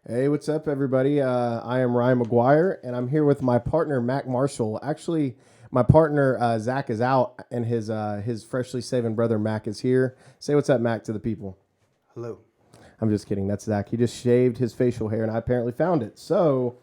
Hey, what's up, everybody? I am Ryan McGuire, and I'm here with my partner, Mac Marshall. Actually, my partner, Zach, is out, and his freshly shaven brother, Mac, is here. Say what's up, Mac, to the people. Hello. I'm just kidding. That's Zach. He just shaved his facial hair, and I apparently found it. So,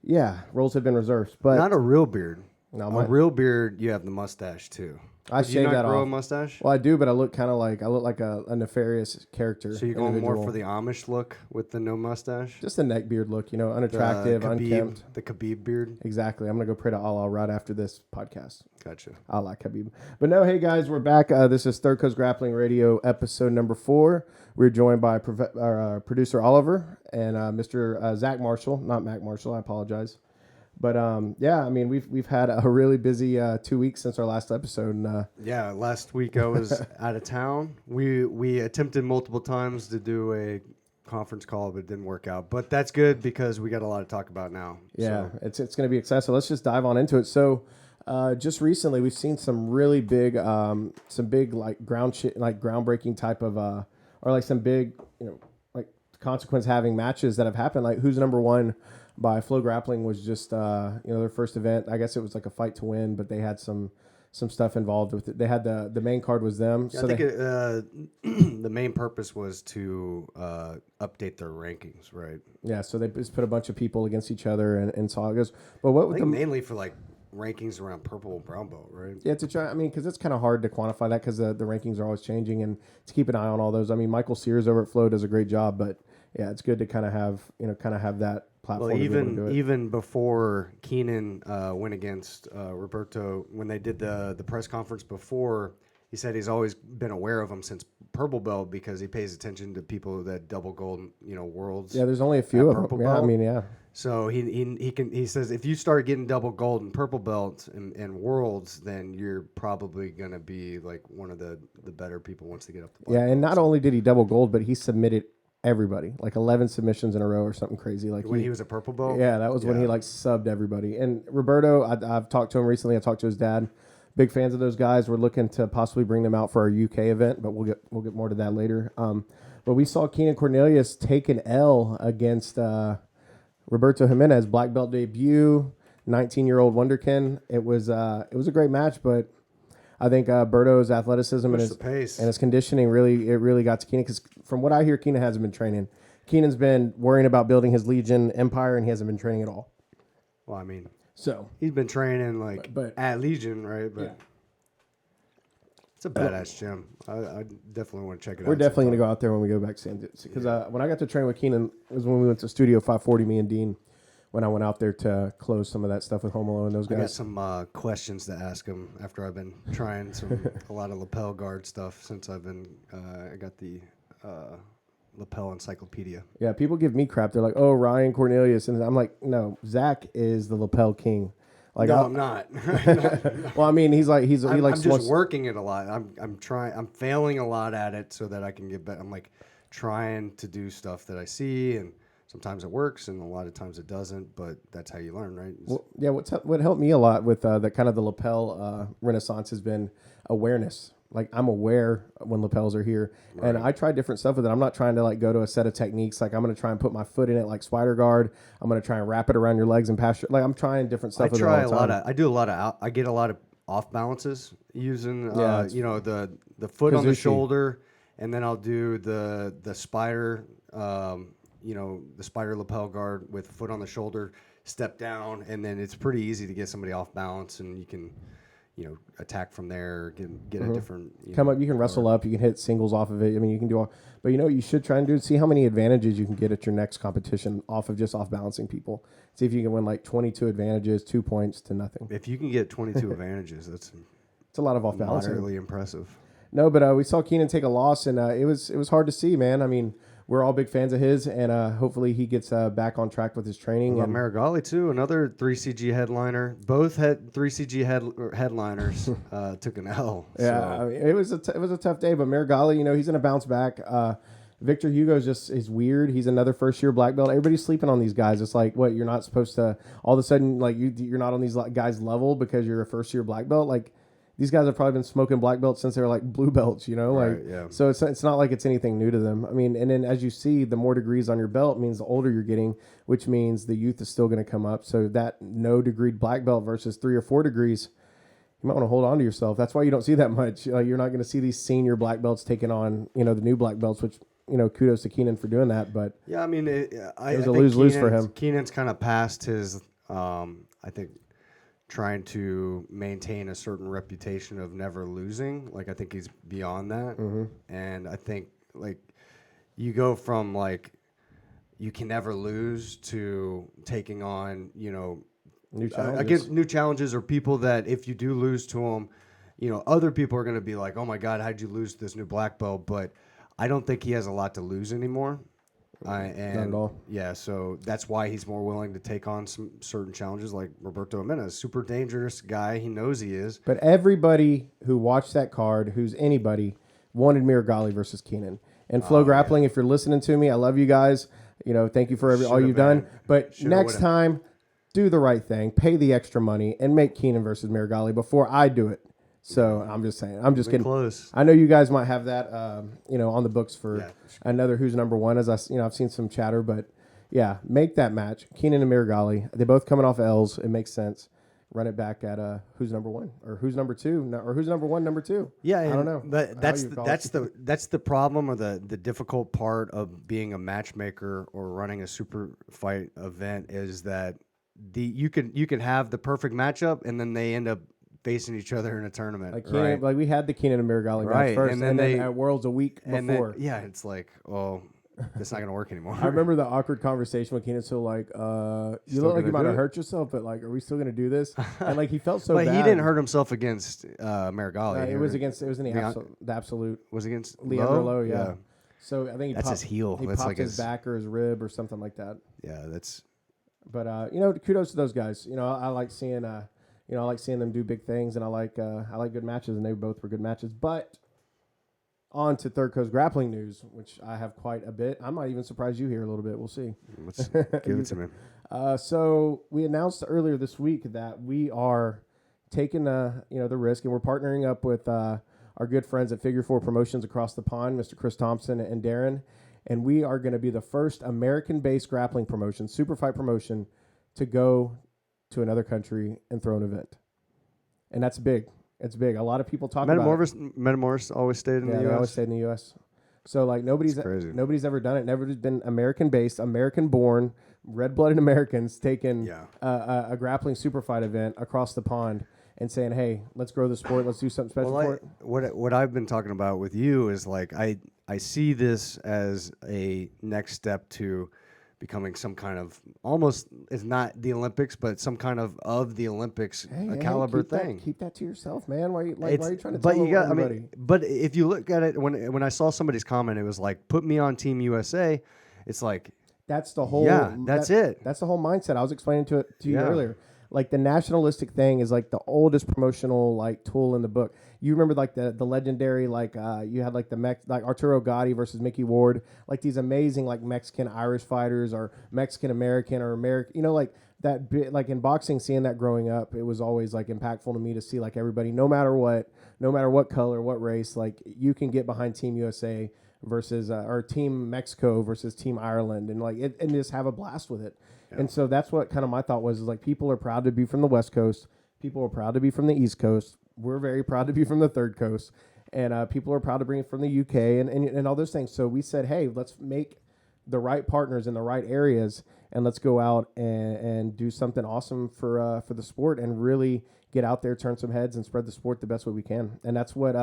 yeah, roles have been reversed. But Not a real beard. no, A real beard, you have the mustache too. I Would you shaved not that grow a off. mustache? Well, I do, but I look like a nefarious character. So you're going more individual. for the Amish look with the no mustache? Just a neck beard look, unattractive, unkempt. The Khabib beard? Exactly. I'm gonna go pray to Allah right after this podcast. Gotcha. Allah Khabib. But no, hey guys, we're back. This is Third Coast Grappling Radio, episode number 4. We're joined by our producer Oliver and Mr. Zach Marshall, not Mac Marshall. I apologize. But yeah, I mean, we've had a really busy 2 weeks since our last episode. And, Yeah, last week I was out of town. We attempted multiple times to do a conference call, but it didn't work out. But that's good because we got a lot to talk about now. yeah, So, it's going to be exciting. So let's just dive on into it. So just recently, we've seen some really big, like groundbreaking type of, or like some big, like consequence having matches that have happened. Like Who's Number One by Flow Grappling was just, their first event. I guess it was like a fight to win, but they had some stuff involved with it. They had the main card was them. yeah, So I think the main purpose was to update their rankings, right? yeah, so they just put a bunch of people against each other and saw how it goes. But what I with think the mainly for like rankings around purple and brown belt, right? yeah, to try. I mean, because it's kind of hard to quantify that because the rankings are always changing, and to keep an eye on all those. I mean, Michael Sears over at Flow does a great job, but yeah, it's good to kind of have that platform. Well, to be able to do it. even before Keenan went against Roberto, when they did the press conference before, he said he's always been aware of him since purple belt because he pays attention to people that double gold, worlds. Yeah, there's only a few at of purple them. Yeah, I belt. mean, yeah. So he says if you start getting double gold and purple belt and worlds, then you're probably gonna be like one of the better people once they get up the black Yeah, and belt. not only did he double gold, but he submitted everybody, like 11 submissions in a row or something crazy. Like When he was a purple belt. yeah, that was when he like subbed everybody. And Roberto, I've talked to him recently. I talked to his dad. Big fans of those guys. We're looking to possibly bring them out for our UK event, but we'll get more to that later. But we saw Keenan Cornelius take an L against Roberto Jimenez, black belt debut, 19-year-old wonderkin. It was a great match, but I think Berto's athleticism and Pushed the pace. his conditioning really got to Keenan, because from what I hear, Keenan hasn't been training. Keenan's been worrying about building his Legion empire, and he hasn't been training at all. Well, I mean, So he's been training like But- at Legion, right? But yeah. it's a badass gym. I definitely want to check it out. We're definitely going to go out there when we go back to San Diego. Because when I got to train with Keenan, it was when we went to Studio 540, me and Dean, when I went out there to close some of that stuff with Home Alone and those I got guys. some questions to ask him after I've been trying a lot of lapel guard stuff since I've been. I got the lapel encyclopedia. Yeah, people give me crap. They're like, "Oh, Ryan Cornelius," and I'm like, "No, Zach is the lapel king." Like, No, I'm not. well, I mean, he likes I'm just wants- working it a lot. I'm trying. I'm failing a lot at it so that I can get better. I'm like trying to do stuff that I see, and sometimes it works, and a lot of times it doesn't. But that's how you learn, right? Well, yeah, what helped me a lot with the kind of the lapel renaissance has been awareness. Like, I'm aware when lapels are here, and I try different stuff with it. I'm not trying to like go to a set of techniques. Like, I'm going to try and put my foot in it like spider guard. I'm going to try and wrap it around your legs and pass. Like, I'm trying different stuff. I with try it all the time. I do a lot of. I get a lot of off balances using. Yeah, the foot on the Kazushi. shoulder, and then I'll do the spider. The spider lapel guard with foot on the shoulder, step down, and then it's pretty easy to get somebody off balance, and you can, attack from there, get a different. Come up, you can wrestle up, you can hit singles off of it. I mean, you can do all, but what you should try and do is see how many advantages you can get at your next competition off of just off balancing people. See if you can win like 22 advantages, 2 points to nothing. If you can get 22 advantages, that's It's a lot of off balancing. moderately impressive. No, but we saw Keenan take a loss, and it was hard to see, man. I mean, we're all big fans of his, and hopefully he gets back on track with his training. Well, And Marigali too, another 3CG headliner. Both had 3CG headliners took an L. yeah, I mean, it was a tough day, but Marigali, he's gonna bounce back. Victor Hugo's is weird. He's another first year black belt. Everybody's sleeping on these guys. It's like, what, you're not supposed to all of a sudden, like, you're not on these guys' level because you're a first year black belt. Like, these guys have probably been smoking black belts since they were like blue belts, you know, like, Right, yeah. so it's not like it's anything new to them. I mean, and then as you see, the more degrees on your belt means the older you're getting, which means the youth is still going to come up. So that no degreed black belt versus 3 or 4 degrees, you might want to hold on to yourself. That's why you don't see that much. You're not going to see these senior black belts taking on, you know, the new black belts, which, you know, kudos to Keenan for doing that. But yeah, I mean, it was a lose-lose for him. Keenan's kind of past his, I think, trying to maintain a certain reputation of never losing. Like, I think he's beyond that. Mm-hmm. And I think, like, you go from, like, you can never lose to taking on, you know, New challenges. against new challenges or people that if you do lose to them, you know, other people are going to be like, oh my God, how'd you lose to this new black belt? But I don't think he has a lot to lose anymore. Not at all. Yeah, so that's why he's more willing to take on some certain challenges like Roberto Jimenez. Super dangerous guy. He knows he is. But everybody who watched that card, who's anybody, wanted Miragali versus Keenan. And Flow Grappling, if you're listening to me, I love you guys. You know, thank you for all you've done. But next time, do the right thing, pay the extra money, and make Keenan versus Miragali before I do it. So I'm just saying, I'm just kidding. Close. I know you guys might have that, you know, on the books for another Who's Number One. As I've seen some chatter, but yeah, make that match. Keenan and Miragali, they both coming off L's. It makes sense. Run it back at Who's Number One or Who's Number Two or Who's Number One, Number Two. Yeah, I don't know. That's the problem or the difficult part of being a matchmaker or running a super fight event is that you can have the perfect matchup and then they end up facing each other in a tournament. Like Keenan, like we had the Keenan and Miragali match first, and then at Worlds a week before. It's like, oh, that's not gonna work anymore. I remember the awkward conversation with Keenan. So like, you look like you might have hurt yourself, but like, are we still gonna do this? And like, he felt so bad. He didn't hurt himself against Miragali. It was in the absolute. Was against Leandro Lowe, yeah. So I think that's his heel. He that's popped like his back or his rib or something like that. Yeah, that's. But you know, kudos to those guys. You know, I like seeing I like seeing them do big things, and I like good matches, and they both were good matches. But on to Third Coast Grappling news, which I have quite a bit. I might even surprise you here a little bit. We'll see. Let's give it to me. So we announced earlier this week that we are taking the risk, and we're partnering up with our good friends at Figure 4 Promotions across the pond, Mr. Chris Thompson and Darren. And we are going to be the first American-based grappling promotion, super fight promotion, to go to another country and throw an event. And that's big. It's big. A lot of people talk about it. Metamoris always stayed in the U.S.? Yeah, they always stayed in the U.S. So, like, nobody's ever done it. Never been American-based, American-born, red-blooded Americans taking a grappling super fight event across the pond and saying, hey, let's grow the sport. Let's do something special for it. What I've been talking about with you is, like, I see this as a next step to becoming some kind of almost, it's not the Olympics, but some kind of the Olympics caliber thing. Keep that to yourself, man. Why are you trying to but tell you got, everybody? I mean, but if you look at it, when I saw somebody's comment, it was like, put me on Team USA. It's like, that's the whole. That's it. That's the whole mindset. I was explaining to you earlier. Like, the nationalistic thing is like the oldest promotional like tool in the book. You remember like the legendary you had like like Arturo Gotti versus Mickey Ward, like these amazing like Mexican Irish fighters or Mexican American or American, you know, like that bit, like in boxing, seeing that growing up, it was always like impactful to me to see like everybody, no matter what color, what race, like you can get behind Team USA versus or Team Mexico versus Team Ireland and like it, and just have a blast with it. Yeah. And so that's what kind of my thought was, is like people are proud to be from the West Coast. People are proud to be from the East Coast. We're very proud to be from the Third Coast. And people are proud to bring it from the UK and all those things. So we said, hey, let's make the right partners in the right areas and let's go out and do something awesome for the sport and really get out there, turn some heads, and spread the sport the best way we can. And that's what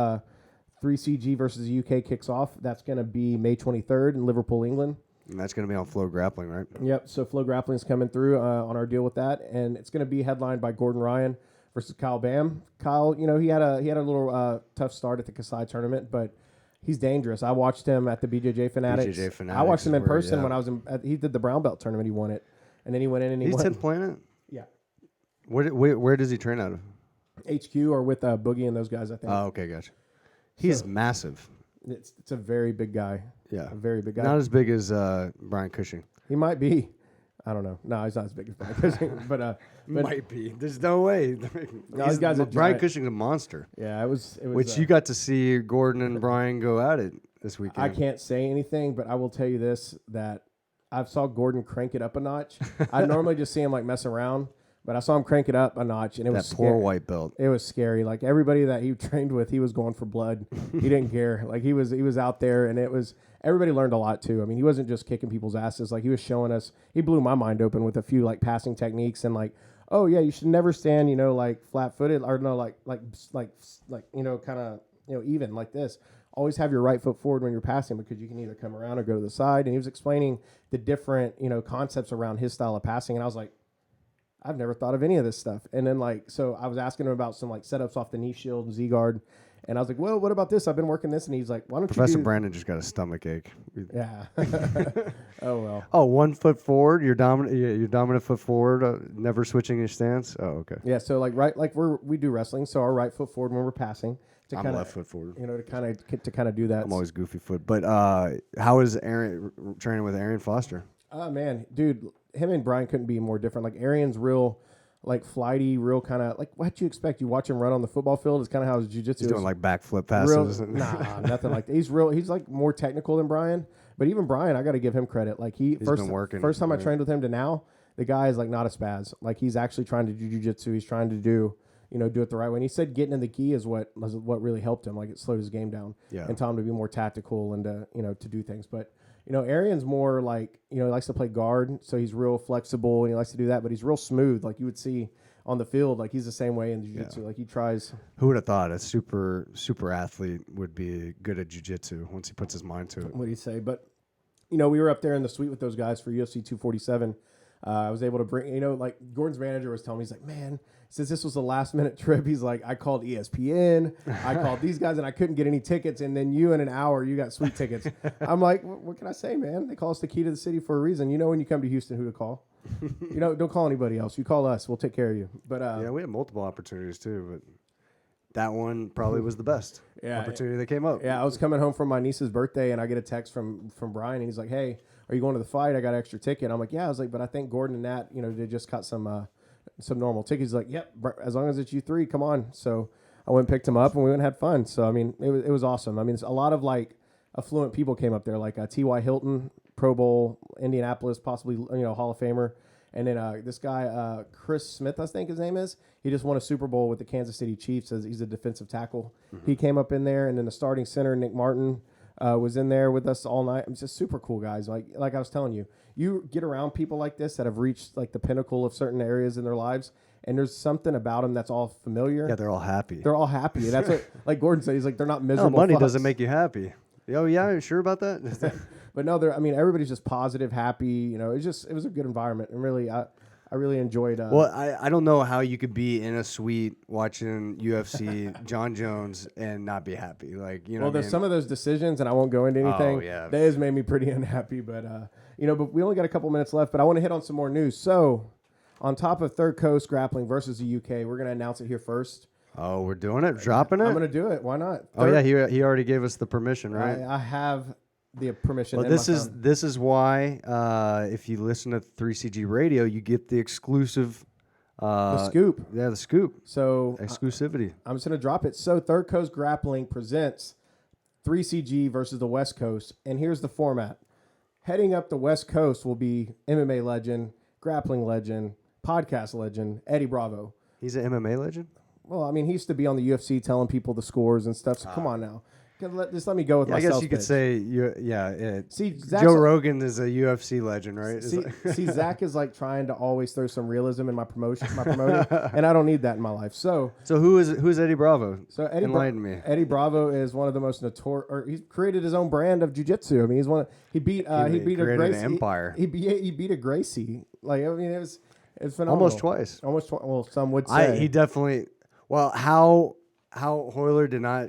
3CG versus the UK kicks off. That's going to be May 23rd in Liverpool, England. And that's going to be on Flow Grappling, right? Yep. So Flow Grappling is coming through on our deal with that, and it's going to be headlined by Gordon Ryan versus Kyle Bam. Kyle, you know, he had a little tough start at the Kasai tournament, but he's dangerous. I watched him at the BJJ Fanatics. I watched him in person when I was he did the brown belt tournament. He won it, and then he went in and he won. He's 10th Planet? Yeah. Where does he train out of? HQ or with Boogie and those guys, I think. Oh, okay, gotcha. He's massive. It's a very big guy. Yeah. A very big guy. Not as big as Brian Cushing. He might be. I don't know. No, he's not as big as Brian Cushing, but Might be. There's no way. these guys are Brian giant. Cushing's a monster. Yeah, it was. Which you got to see Gordon and Brian go at it this weekend. I can't say anything, but I will tell you this: that I saw Gordon crank it up a notch. I normally just see him like mess around, but I saw him crank it up a notch, and it was that poor scary. white belt. It was scary. Like everybody that he trained with, he was going for blood. He didn't care. Like he was out there, and it was. Everybody learned a lot too. I mean, he wasn't just kicking people's asses. Like he was showing us. He blew my mind open with a few like passing techniques and like, oh yeah, you should never stand, like flat-footed or no, like kind of even like this. Always have your right foot forward when you're passing because you can either come around or go to the side. And he was explaining the different concepts around his style of passing, and I was like, I've never thought of any of this stuff. And then so I was asking him about some like setups off the knee shield and Z guard. And I was like, well, what about this? I've been working this. And he's like, why don't Professor you Brandon just got a stomach ache. Yeah. Oh, well. Oh, 1 foot forward. Your dominant foot forward. Never switching your stance. Oh, okay. Yeah. So we do wrestling. So our right foot forward when we're passing. I'm left foot forward. To kind of do that. I'm always goofy foot. But how is Aaron training with Arian Foster? Oh, man. Dude, him and Brian couldn't be more different. Like Arian's real... like flighty, real kind of like what you expect. You watch him run on the football field. It's kind of how his jiu-jitsu He's is. doing like backflip passes. Nah, nothing like that. He's like more technical than Brian. But even Brian, I got to give him credit. Like he's been working. First time I trained with him to now, the guy is like not a spaz. Like he's actually trying to do jiu-jitsu. He's trying to do it the right way. And he said getting in the gi is what really helped him. Like it slowed his game down and taught him to be more tactical and to do things. But Arian's more like, he likes to play guard, so he's real flexible and he likes to do that, but he's real smooth. Like you would see on the field, like he's the same way in jiu-jitsu. Like he tries. Who would have thought a super athlete would be good at jiu-jitsu once he puts his mind to it? What do you say? But, we were up there in the suite with those guys for UFC 247. I was able to bring, like Gordon's manager was telling me, he's like, man, since this was a last minute trip, he's like, I called ESPN, I called these guys and I couldn't get any tickets. And then you in an hour, you got sweet tickets. I'm like, what can I say, man? They call us the key to the city for a reason. When you come to Houston, who to call? Don't call anybody else. You call us. We'll take care of you. But we had multiple opportunities too, but that one probably was the best opportunity that came up. Yeah, I was coming home from my niece's birthday, and I get a text from Brian, and he's like, hey, are you going to the fight? I got an extra ticket. I'm like, yeah. I was like, but I think Gordon and Nat, they just got some normal tickets. He's like, yep, as long as it's you three, come on. So I went and picked him up, and we went and had fun. So, I mean, it was awesome. I mean, it's a lot of, like, affluent people came up there, like T.Y. Hilton, Pro Bowl, Indianapolis, possibly, Hall of Famer. And then this guy, Chris Smith, I think his name is, he just won a Super Bowl with the Kansas City Chiefs. He's a defensive tackle. Mm-hmm. He came up in there, and then the starting center, Nick Martin, was in there with us all night. It's just super cool guys. Like I was telling you, you get around people like this that have reached like the pinnacle of certain areas in their lives, and there's something about them that's all familiar. Yeah, they're all happy. They're all happy. And that's what, like Gordon said, he's like, they're not miserable. Money doesn't make you happy. Oh, yeah, are you sure about that? But no, everybody's just positive, happy. It was a good environment, and really, I really enjoyed. Well, I don't know how you could be in a suite watching UFC John Jones and not be happy. Like, Well, there's some of those decisions, and I won't go into anything. Oh, yeah. That has made me pretty unhappy, but but we only got a couple minutes left. But I want to hit on some more news. So, on top of Third Coast Grappling versus the UK, we're going to announce it here first. Oh, we're doing it, dropping it. I'm going to do it. Why not? He already gave us the permission, right? I have the permission. Well, this is why if you listen to 3CG Radio, you get the exclusive the scoop. Yeah, the scoop. So exclusivity. I'm just going to drop it. So Third Coast Grappling presents 3CG versus the West Coast, and here's the format. Heading up the West Coast will be MMA legend, grappling legend, podcast legend, Eddie Bravo. He's an MMA legend? Well, I mean, he used to be on the UFC telling people the scores and stuff. So come on now. Just let me go with my I guess you could say, See, Joe Rogan is a UFC legend, right? See, Zach is like trying to always throw some realism in my promoting, and I don't need that in my life. So who's Eddie Bravo? So enlighten me. Eddie Bravo is one of the most notorious. Or he's created his own brand of jiu-jitsu. I mean, he beat a Gracie. Empire. He beat a Gracie. Like, I mean, it's phenomenal. Almost twice. Well, some would say he definitely. Well, how Hoyler did not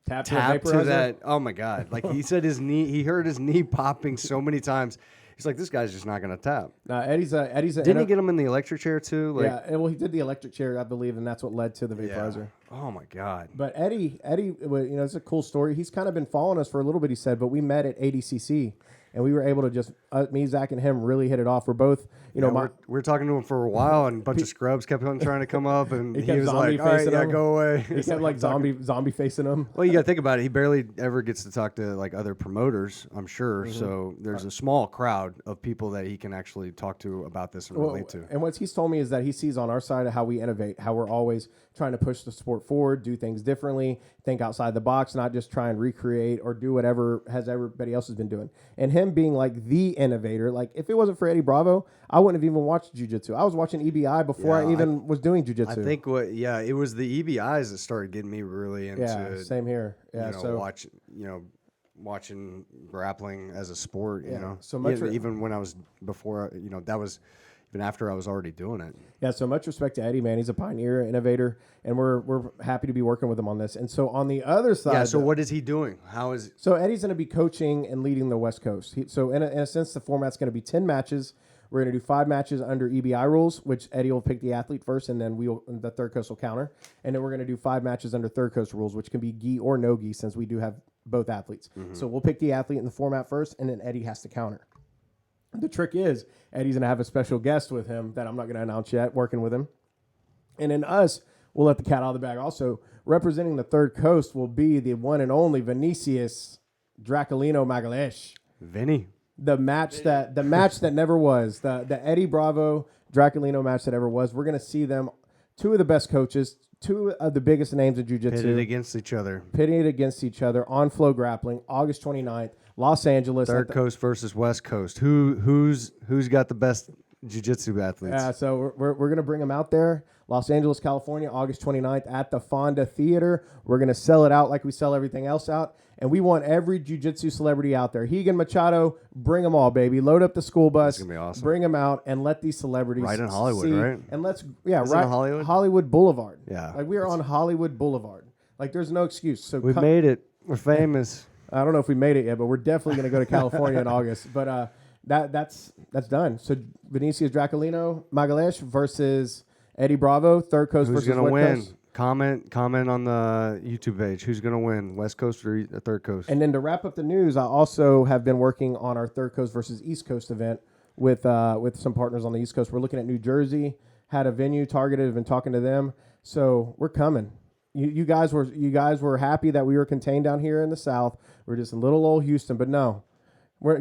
tap to that. Oh my God! Like he said, he heard his knee popping so many times. He's like, this guy's just not going to tap. Eddie's Didn't he get him in the electric chair too? Like, yeah, well, he did the electric chair, I believe, and that's what led to the vaporizer. Yeah. Oh my God! But Eddie, it's a cool story. He's kind of been following us for a little bit. He said, but we met at ADCC, and we were able to just me, Zach, and him really hit it off. We're both, you know, we're talking to him for a while, and a bunch of scrubs kept on trying to come up, and He he kept was zombie like, "All right, facing yeah, him. go away." he kept like zombie facing him. Well, you got to think about it. He barely ever gets to talk to like other promoters, I'm sure. So there's a small crowd of people that he can actually talk to about this and relate to. And what he's told me is that he sees on our side of how we innovate, how we're always trying to push the sport forward, do things differently, think outside the box, not just try and recreate or do whatever has everybody else has been doing. And him being like the innovator, like if it wasn't for Eddie Bravo, I wouldn't have even watched jiu-jitsu. I was watching EBI before I even was doing jiu-jitsu. I think it was the EBIs that started getting me really into. Yeah, same here. Yeah, watching grappling as a sport. Yeah, You know, so much even when I was before, that was even after I was already doing it. Yeah, so much respect to Eddie, man. He's a pioneer, innovator, and we're happy to be working with him on this. And so on the other side, yeah. So what is he doing? How is? So Eddie's going to be coaching and leading the West Coast. So in a sense, the format's going to be 10 matches. We're going to do 5 matches under EBI rules, which Eddie will pick the athlete first, and then the Third Coast will counter. And then we're going to do 5 matches under Third Coast rules, which can be gi or no gi, since we do have both athletes. So we'll pick the athlete in the format first, and then Eddie has to counter. The trick is Eddie's going to have a special guest with him that I'm not going to announce yet, working with him. And then we'll let the cat out of the bag. Also, representing the Third Coast will be the one and only Vinicius Draculino Magalhães. Vinny. The match that never was. The Eddie Bravo Draculino match that ever was. We're going to see them, 2 of the best coaches, 2 of the biggest names in jiu-jitsu. Pitted against each other on Flow Grappling, August 29th. Los Angeles. Third Coast versus West Coast. Who's got the best jiu-jitsu athletes? Yeah, so we're gonna bring them out there. Los Angeles, California, August 29th at the Fonda Theater. We're gonna sell it out like we sell everything else out, and we want every jiu-jitsu celebrity out there. Higan, Machado, bring them all, baby. Load up the school bus. That's gonna be awesome. Bring them out and let these celebrities right in Hollywood, see, right? And Hollywood Boulevard. Yeah, like we are on Hollywood Boulevard. Like there's no excuse. So we've made it. We're famous. I don't know if we made it yet, but we're definitely going to go to California in August. But that's done. So Vinicius Draculino Magalhães versus Eddie Bravo, Third Coast Who's versus gonna West win? Coast. Comment on the YouTube page. Who's going to win, West Coast or Third Coast? And then to wrap up the news, I also have been working on our Third Coast versus East Coast event with some partners on the East Coast. We're looking at New Jersey, had a venue targeted, been talking to them. So we're coming. You guys were happy that we were contained down here in the South. We're just a little old Houston, but no.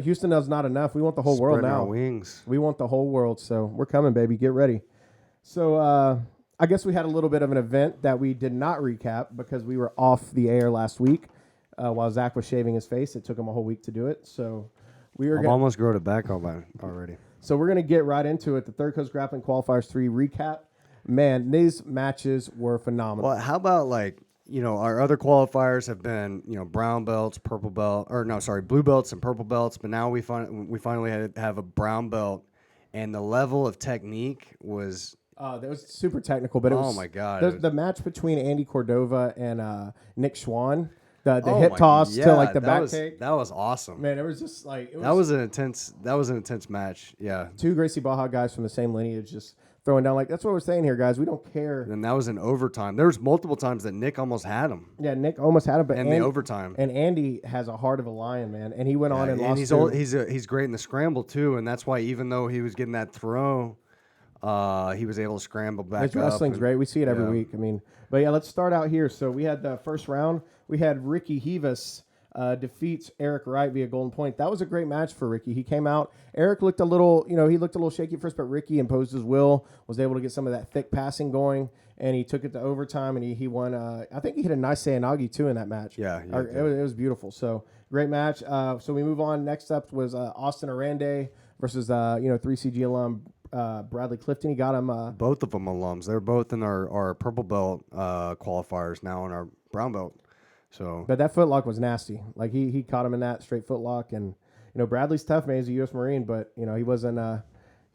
Houston is not enough. We want the whole world now. Our wings. We want the whole world, so we're coming, baby. Get ready. So I guess we had a little bit of an event that we did not recap because we were off the air last week while Zach was shaving his face. It took him a whole week to do it. So I've almost grown it back already. So we're going to get right into it. The Third Coast Grappling Qualifiers 3 Recap. Man, these matches were phenomenal. Well, how about our other qualifiers have been, brown belts, blue belts and purple belts, but now we finally have a brown belt, and the level of technique was that was super technical, but it was, my God. The match between Andy Cordova and Nick Schwann, the hip toss to like the back take. That was awesome. Man, it was just like that was an intense match. Yeah. 2 Gracie Baja guys from the same lineage just throwing down. Like, that's what we're saying here, guys. We don't care. And that was in overtime. There was multiple times that Nick almost had him. Yeah, Nick almost had him, but the overtime. And Andy has a heart of a lion, man. And he went on and lost. And he's great in the scramble too, and that's why even though he was getting that throw, he was able to scramble back. His wrestling's great. We see it every week. I mean, but yeah, let's start out here. So we had the first round. We had Ricky Hivas defeats Eric Wright via golden point. That was a great match for Ricky. He came out. Eric looked a little shaky at first, but Ricky imposed his will, was able to get some of that thick passing going, and he took it to overtime, and he won. I think he hit a nice Sayanagi too in that match. Yeah. It was beautiful. So great match. So we move on. Next up was Austin Arande versus 3CG alum Bradley Clifton. He got him. Both of them alums. They're both in our purple belt qualifiers now in our brown belt. So, but that footlock was nasty. Like he caught him in that straight footlock, and Bradley's tough, man. He's a U.S. Marine, but he wasn't.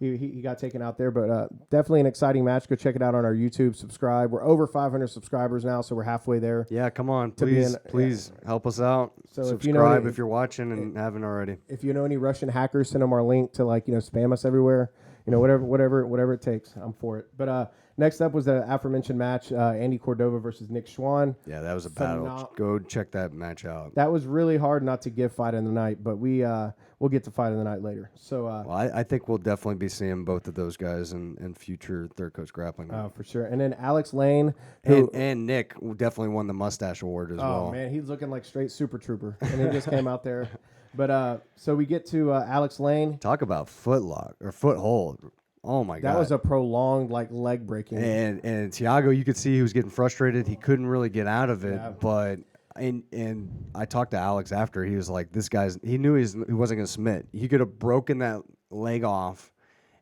He got taken out there, but definitely an exciting match. Go check it out on our YouTube. Subscribe. We're over 500 subscribers now, so we're halfway there. Yeah, come on, please help us out. So subscribe if you're watching and haven't already. If you know any Russian hackers, send them our link to spam us everywhere. Whatever it takes, I'm for it. But Next up was the aforementioned match, Andy Cordova versus Nick Schwann. Yeah, that was a battle. Go check that match out. That was really hard not to give fight of the night, but we'll get to fight of the night later. So well, I think we'll definitely be seeing both of those guys in future Third Coast Grappling. For sure. And then Alex Lane. And Nick definitely won the mustache award as well. Oh, man, he's looking like straight Super Trooper. And he just came out there. But so we get to Alex Lane. Talk about foothold. Oh my God! That was a prolonged leg breaking. And Thiago, you could see he was getting frustrated. He couldn't really get out of it. Yeah. But and I talked to Alex after. He was like, "This guy's." He knew he wasn't going to submit. He could have broken that leg off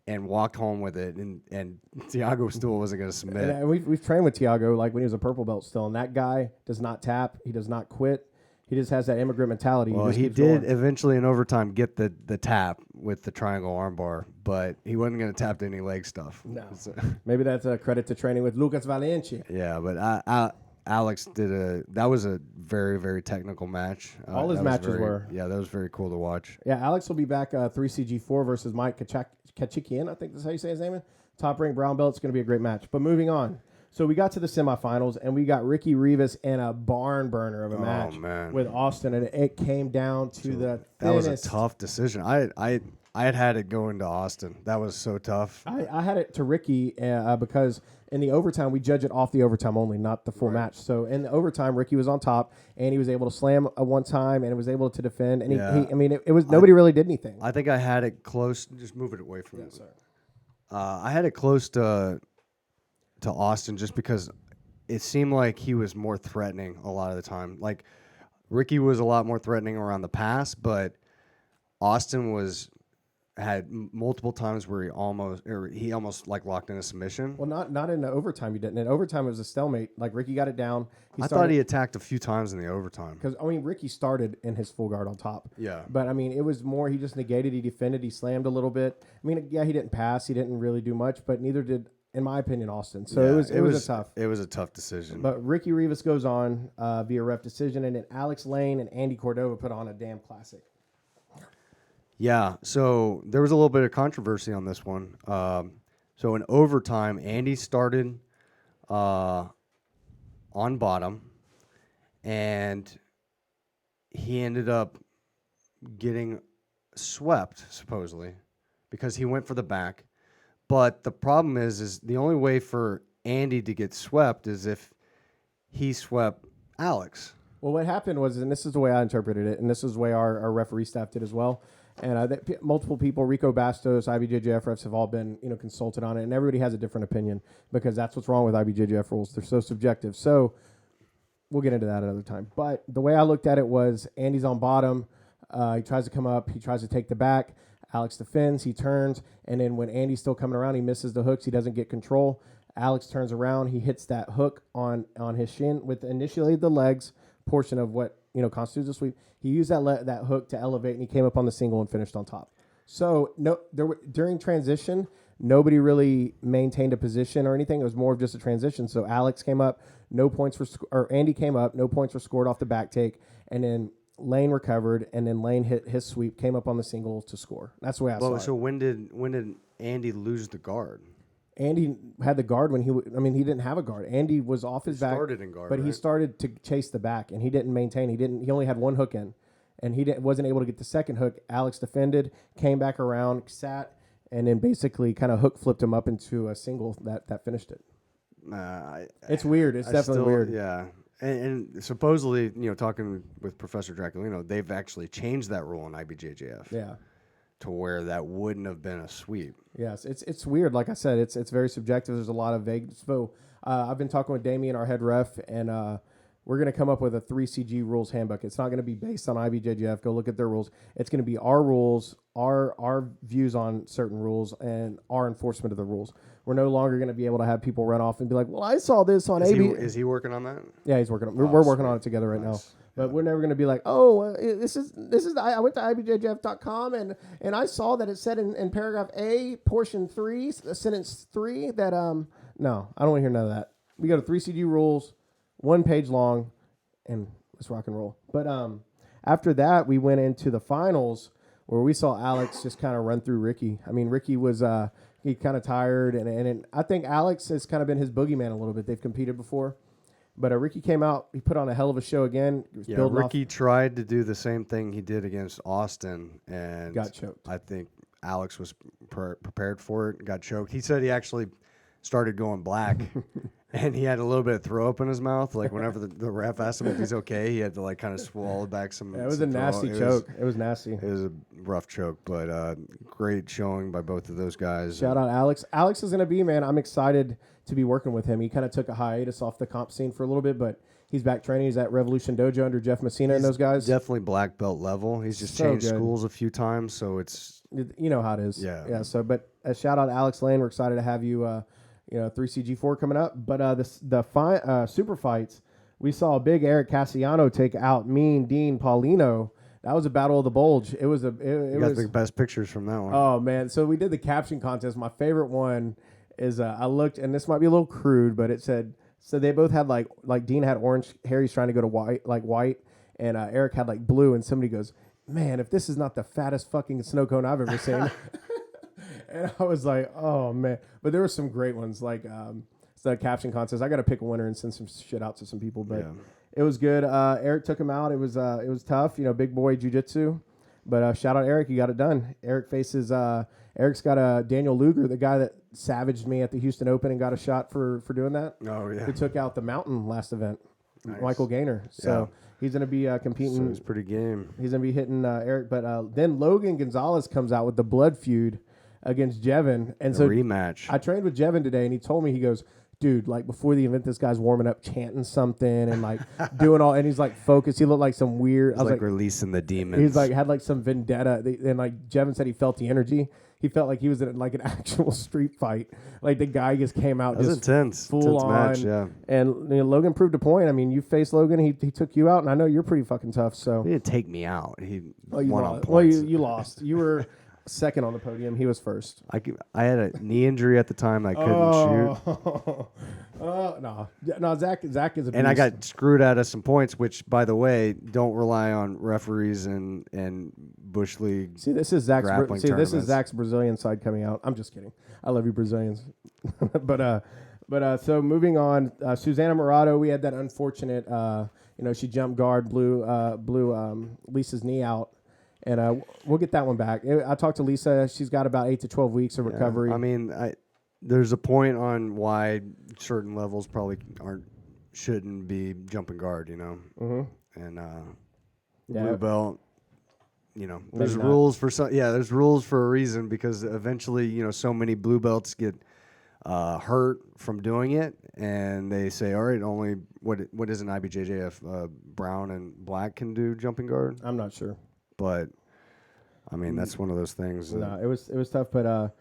and walked home with it. And Thiago still wasn't going to submit. And we've trained with Thiago like when he was a purple belt still, and that guy does not tap. He does not quit. He just has that immigrant mentality. Well, he did eventually in overtime get the tap with the triangle armbar, but he wasn't going to tap to any leg stuff. No. So. Maybe that's a credit to training with Lucas Valencia. Yeah, but Alex that was a very, very technical match. All his matches were. Yeah, that was very cool to watch. Yeah, Alex will be back 3CG4 versus Mike Kachikian. I think that's how you say his name. Top ranked brown belt. It's going to be a great match. But moving on. So we got to the semifinals, and we got Ricky Rivas in a barn burner of a match with Austin, and it came down to the thinnest. That was a tough decision. I had it going to Austin. That was so tough. I had it to Ricky because in the overtime, we judge it off the overtime only, not the full match. So in the overtime, Ricky was on top, and he was able to slam one time, and was able to defend. And it was nobody really did anything. I think I had it close. Just move it away from me. Sorry. I had it close to Austin just because it seemed like he was more threatening a lot of the time. Like Ricky was a lot more threatening around the pass, but Austin had multiple times where he almost like locked in a submission. Well, not in the overtime. He didn't. In overtime, it was a stalemate. Like Ricky got it down. I thought he attacked a few times in the overtime. Because Ricky started in his full guard on top. Yeah. But it was more. He just negated. He defended. He slammed a little bit. He didn't pass. He didn't really do much. But neither did, in my opinion, Austin. So it was a tough decision. But Ricky Rivas goes on via ref decision, and then Alex Lane and Andy Cordova put on a damn classic. Yeah, so there was a little bit of controversy on this one. So in overtime, Andy started on bottom, and he ended up getting swept, supposedly, because he went for the back. But the problem is the only way for Andy to get swept is if he swept Alex. Well, what happened was, and this is the way I interpreted it, and this is the way our referee staff did as well, and multiple people, Rico Bastos, IBJJF refs have all been consulted on it, and everybody has a different opinion because that's what's wrong with IBJJF rules. They're so subjective. So we'll get into that another time. But the way I looked at it was Andy's on bottom. He tries to come up. He tries to take the back. Alex defends. He turns. And then when Andy's still coming around, he misses the hooks. He doesn't get control. Alex turns around. He hits that hook on his shin with initially the legs portion of what constitutes a sweep. He used that hook to elevate, and he came up on the single and finished on top. So during transition, nobody really maintained a position or anything. It was more of just a transition. So Alex came up, Andy came up, no points were scored off the back take, and then Lane recovered, and then Lane hit his sweep, came up on the single to score. That's the way I saw it. So when did Andy lose the guard? Andy had the guard when he didn't have a guard. Andy was off his back. Started in guard, but he started to chase the back, and he didn't maintain. He only had one hook in, and he wasn't able to get the second hook. Alex defended, came back around, sat, and then basically kind of hook flipped him up into a single that finished it. It's weird. It's definitely weird. Yeah. And supposedly, talking with Professor Draculino, they've actually changed that rule in IBJJF. Yeah. To where that wouldn't have been a sweep. Yes, it's weird. Like I said, it's very subjective. There's a lot of vague. So I've been talking with Damien, our head ref, and we're going to come up with a 3CG rules handbook. It's not going to be based on IBJJF. Go look at their rules. It's going to be our rules, our views on certain rules, and our enforcement of the rules. We're no longer going to be able to have people run off and be like, well, I saw this on AB. Is he working on that? Yeah, he's working on it. We're working on it together right now. But we're never going to be like, oh, this is. I went to IBJJF.com and I saw that it said in paragraph A, portion 3, sentence 3 that no, I don't want to hear none of that. We go to 3CG rules, 1 page long, and let's rock and roll. But after that, we went into the finals where we saw Alex just kind of run through Ricky. Ricky was he kind of tired, and I think Alex has kind of been his boogeyman a little bit. They've competed before, but Ricky came out. He put on a hell of a show again. Yeah, Ricky tried to do the same thing he did against Austin, and got choked. I think Alex was prepared for it. Got choked. He said he actually started going black. And he had a little bit of throw up in his mouth. Like whenever the ref asked him if he's okay, he had to like kind of swallow back some. Yeah, it was a nasty choke. It was nasty. It was a rough choke, but great showing by both of those guys. Shout out Alex. Alex is going to be, man, I'm excited to be working with him. He kind of took a hiatus off the comp scene for a little bit, but he's back training. He's at Revolution Dojo under Jeff Messina and those guys. Definitely black belt level. He's just changed schools a few times, so it's... You know how it is. Yeah. Yeah, so, but shout out Alex Lane. We're excited to have you... 3CG4 coming up, but the super fights, we saw big Eric Cassiano take out Mean Dean Paulino. That was a battle of the bulge. It was you got the best pictures from that one. Oh man! So we did the caption contest. My favorite one is I looked, and this might be a little crude, but it said so they both had like Dean had orange hair. He's trying to go to white, and Eric had like blue. And somebody goes, "Man, if this is not the fattest fucking snow cone I've ever seen." And I was like, oh, man. But there were some great ones, like the caption contest. I got to pick a winner and send some shit out to some people. But it was good. Eric took him out. It was tough, big boy jiu-jitsu. But shout out Eric. You got it done. Eric faces Eric's got Daniel Luger, the guy that savaged me at the Houston Open and got a shot for doing that. Oh, yeah. Who took out the Mountain last event, nice. Michael Gaynor. So he's going to be competing. So he's pretty game. He's going to be hitting Eric. But then Logan Gonzalez comes out with the blood feud against Jevin. And so rematch. I trained with Jevin today, and he told me, he goes, dude, like before the event, this guy's warming up, chanting something and like doing all, and he's like focused. He looked like some weird. He's I was like releasing the demons. He's like had like some vendetta, and like Jevin said, he felt the energy. He felt like he was in like an actual street fight. Like the guy just came out, that was just intense, full on. Match, yeah. And Logan proved a point. I mean, you faced Logan, he took you out, and I know you're pretty fucking tough. So he didn't take me out. He won on points. Well, you lost. You were second on the podium. He was first. I had a knee injury at the time. I couldn't shoot. No. Zach is a beast. And I got screwed out of some points, which, by the way, don't rely on referees and Bush League. See, this is Zach's. This is Zach's Brazilian side coming out. I'm just kidding. I love you Brazilians, but so moving on. Susana Murado, we had that unfortunate. She jumped guard, blew Lisa's knee out. And we'll get that one back. I talked to Lisa. She's got about 8 to 12 weeks of recovery. I mean, there's a point on why certain levels probably shouldn't be jumping guard, Mm-hmm. And blue belt, there's rules for some. Yeah, there's rules for a reason, because eventually, so many blue belts get hurt from doing it, and they say, all right, only what is an IBJJF? Brown and black can do jumping guard. I'm not sure. But I mean, that's one of those things. No, it was tough, but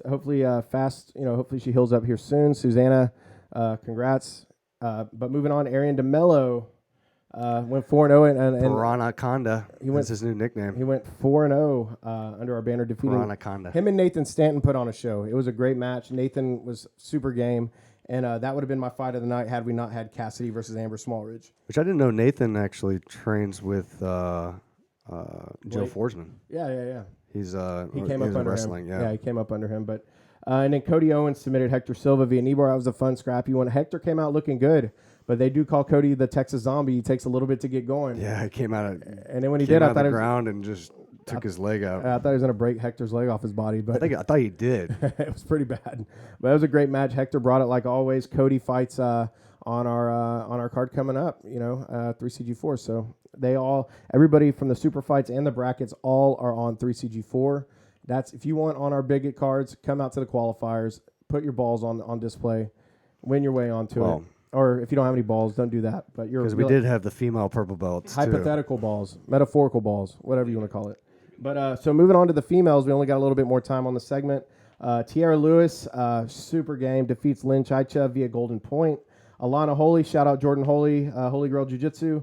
hopefully fast. Hopefully she heals up here soon. Susanna, congrats. But moving on, Arian DeMello went 4-0 and Piranaconda. That's his new nickname. He went 4-0 under our banner, defeating Piranaconda. Him and Nathan Stanton put on a show. It was a great match. Nathan was super game. And that would have been my fight of the night had we not had Cassidy versus Amber Smallridge. Which I didn't know Nathan actually trains with Joe Forsman. Yeah. He came up under wrestling. Him. Yeah, he came up under him. But and then Cody Owens submitted Hector Silva via knee bar. That was a fun scrappy one. Hector came out looking good, but they do call Cody the Texas Zombie. He takes a little bit to get going. Yeah, he came out and then when he did, I thought the ground and just took his leg out. I thought he was gonna break Hector's leg off his body, but I thought he did. It was pretty bad. But it was a great match. Hector brought it like always. Cody fights on our card coming up. 3CG4. So everybody from the super fights and the brackets all are on 3CG4. That's if you want on our big cards, come out to the qualifiers, put your balls on display, win your way onto it. Or if you don't have any balls, don't do that. But because we did have the female purple belts, hypothetical balls, metaphorical balls, whatever you want to call it. But so moving on to the females, we only got a little bit more time on the segment. Tiara Lewis, super game, defeats Lynn Chaicha via Golden Point. Alana Holy, shout out Jordan Holy, Holy Girl Jiu-Jitsu,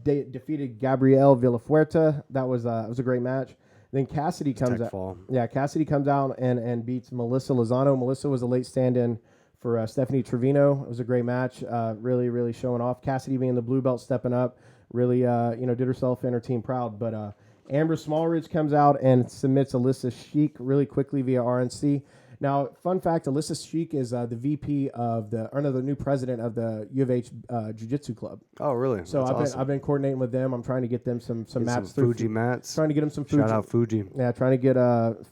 defeated Gabrielle Villafuerte. That was a great match. Then Cassidy comes out. Yeah, Cassidy comes out and beats Melissa Lozano. Melissa was a late stand-in for Stephanie Trevino. It was a great match. Really, really showing off. Cassidy being the blue belt, stepping up, really, did herself and her team proud. But Amber Smallridge comes out and submits Alyssa Sheik really quickly via RNC. Now, fun fact: Alyssa Sheik is the VP of the new president of the U of H Jiu-Jitsu club. Oh, really? So I've been coordinating with them. I'm trying to get them some mats. Some Fuji mats. Trying to get them some Fuji. Shout out Fuji. Yeah, trying to get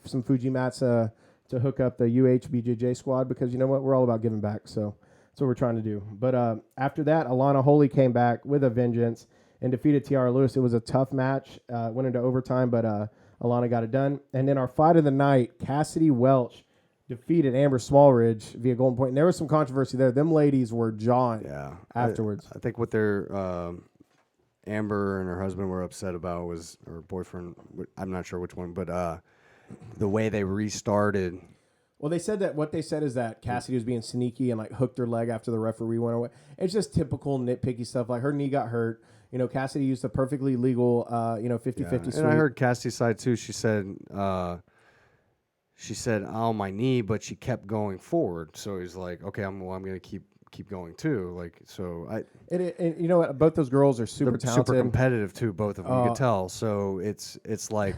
some Fuji mats to hook up the UH BJJ squad, because you know what, we're all about giving back. So that's what we're trying to do. But after that, Alana Holy came back with a vengeance and defeated Tiara Lewis. It was a tough match. Went into overtime, but Alana got it done. And then our fight of the night, Cassidy Welch defeated Amber Smallridge via Golden Point. And there was some controversy there. Them ladies were jawing afterwards. I think what their Amber and her husband were upset about was, or boyfriend, I'm not sure which one, but the way they restarted. Well, they said that what they said is that Cassidy was being sneaky and like hooked her leg after the referee went away. It's just typical nitpicky stuff. Like her knee got hurt. You know, Cassidy used a perfectly legal, 50-50 sweep. And I heard Cassidy's side too. She said, "Oh, my knee," but she kept going forward. So he's like, "Okay, I'm going to keep going too." Like, so And you know what? Both those girls are super talented, super competitive too. Both of them, you could tell. So it's like.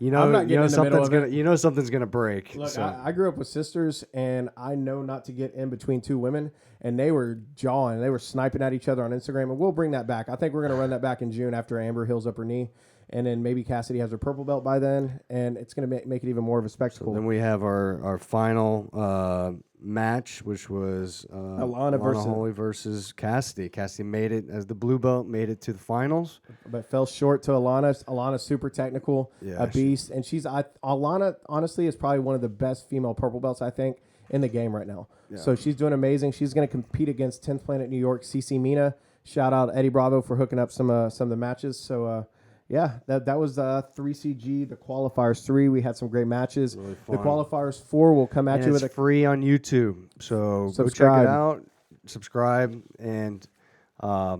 Something's gonna break. Look, so. I grew up with sisters, and I know not to get in between two women, and they were jawing. They were sniping at each other on Instagram, and we'll bring that back. I think we're going to run that back in June after Amber heals up her knee, and then maybe Cassidy has her purple belt by then, and it's going to make it even more of a spectacle. So then we have our final match, which was Alana Holy versus Cassidy. Cassidy made it as the blue belt, made it to the finals, but fell short to Alana. Alana's super technical, a beast, and Alana honestly is probably one of the best female purple belts I think in the game right now. Yeah. So she's doing amazing. She's going to compete against 10th Planet New York, CC Mina. Shout out Eddie Bravo for hooking up some of the matches. So that was 3CG, the Qualifiers 3. We had some great matches. Really fun. The Qualifiers 4 will come at you with it's free on YouTube. So go check it out, subscribe, and I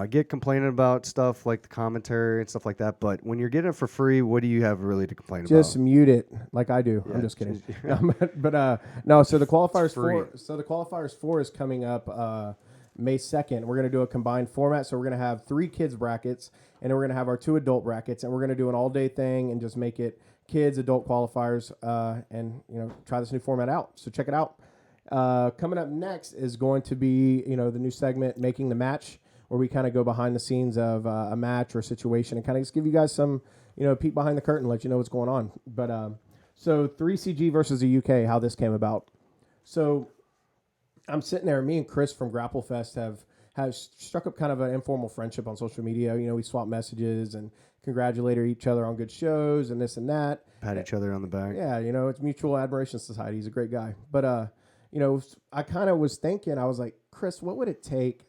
get complaining about stuff like the commentary and stuff like that, but when you're getting it for free, what do you have really to complain about? Just mute it like I do. Yeah, I'm just kidding. No, so the Qualifiers 4, the Qualifiers 4 is coming up May 2nd. We're going to do a combined format, so we're going to have 3 kids brackets, and then we're going to have our 2 adult brackets, and we're going to do an all-day thing and just make it kids, adult qualifiers, and try this new format out. So check it out. Coming up next is going to be the new segment, Making the Match, where we kind of go behind the scenes of a match or a situation and kind of just give you guys some peek behind the curtain, let you know what's going on. But so 3CG versus the UK, how this came about. So I'm sitting there, me and Chris from Grapple Fest have struck up kind of an informal friendship on social media. We swap messages and congratulate each other on good shows and this and that. Pat each other on the back. Yeah, it's Mutual Admiration Society. He's a great guy. But, I kind of was thinking, I was like, Chris, what would it take?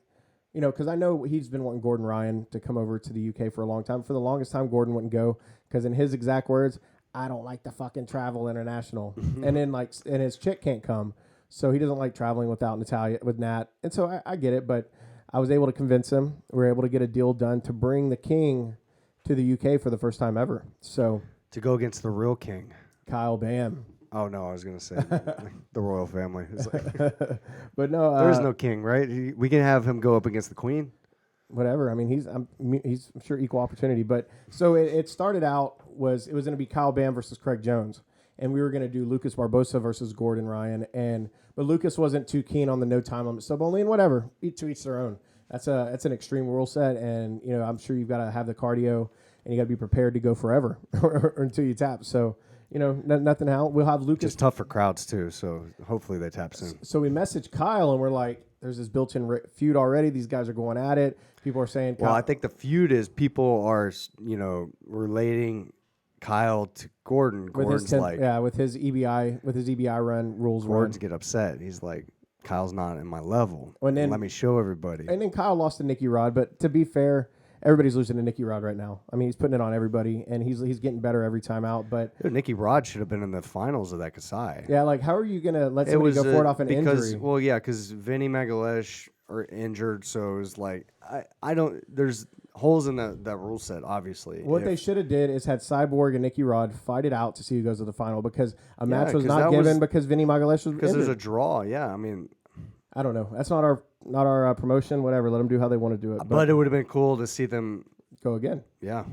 Because I know he's been wanting Gordon Ryan to come over to the UK for a long time. For the longest time, Gordon wouldn't go because in his exact words, I don't like to fucking travel international. And then and his chick can't come. So he doesn't like traveling without Natalia, with Nat. And so I get it, but I was able to convince him. We were able to get a deal done to bring the king to the UK for the first time ever. So to go against the real king, Kyle Bam. Oh no, I was gonna say the royal family. It's like, but no, there is no king, right? We can have him go up against the queen. Whatever. I mean, he's I'm sure equal opportunity. But so it started out it was going to be Kyle Bam versus Craig Jones, and we were going to do Lucas Barbosa versus Gordon Ryan, but Lucas wasn't too keen on the no time limit sub only, and whatever. To each their own. That's an extreme rule set, and I'm sure you've got to have the cardio, and you got to be prepared to go forever or until you tap. So. Nothing out. We'll have Lucas. Just tough for crowds too, so hopefully they tap soon. So we messaged Kyle and we're like, "There's this built-in feud already. These guys are going at it. People are saying." Well, I think the feud is people are relating Kyle to Gordon. Gordon's with his EBI run rules. Gordon's get upset. He's like, Kyle's not in my level. And then, let me show everybody. And then Kyle lost to Nicky Rod, but to be fair. Everybody's losing to Nicky Rod right now. I mean, he's putting it on everybody, and he's getting better every time out. But Nicky Rod should have been in the finals of that Kasai. Yeah, like how are you gonna let somebody go for it off an injury? Well, yeah, because Vinny Magalesh are injured, so it's like I don't. There's holes in that rule set, obviously. What they should have did is had Cyborg and Nicky Rod fight it out to see who goes to the final because a match was not given because Vinny Magalesh was because there's a draw. Yeah, I mean, I don't know. That's not our promotion. Whatever. Let them do how they want to do it. But it would have been cool to see them go again. Yeah.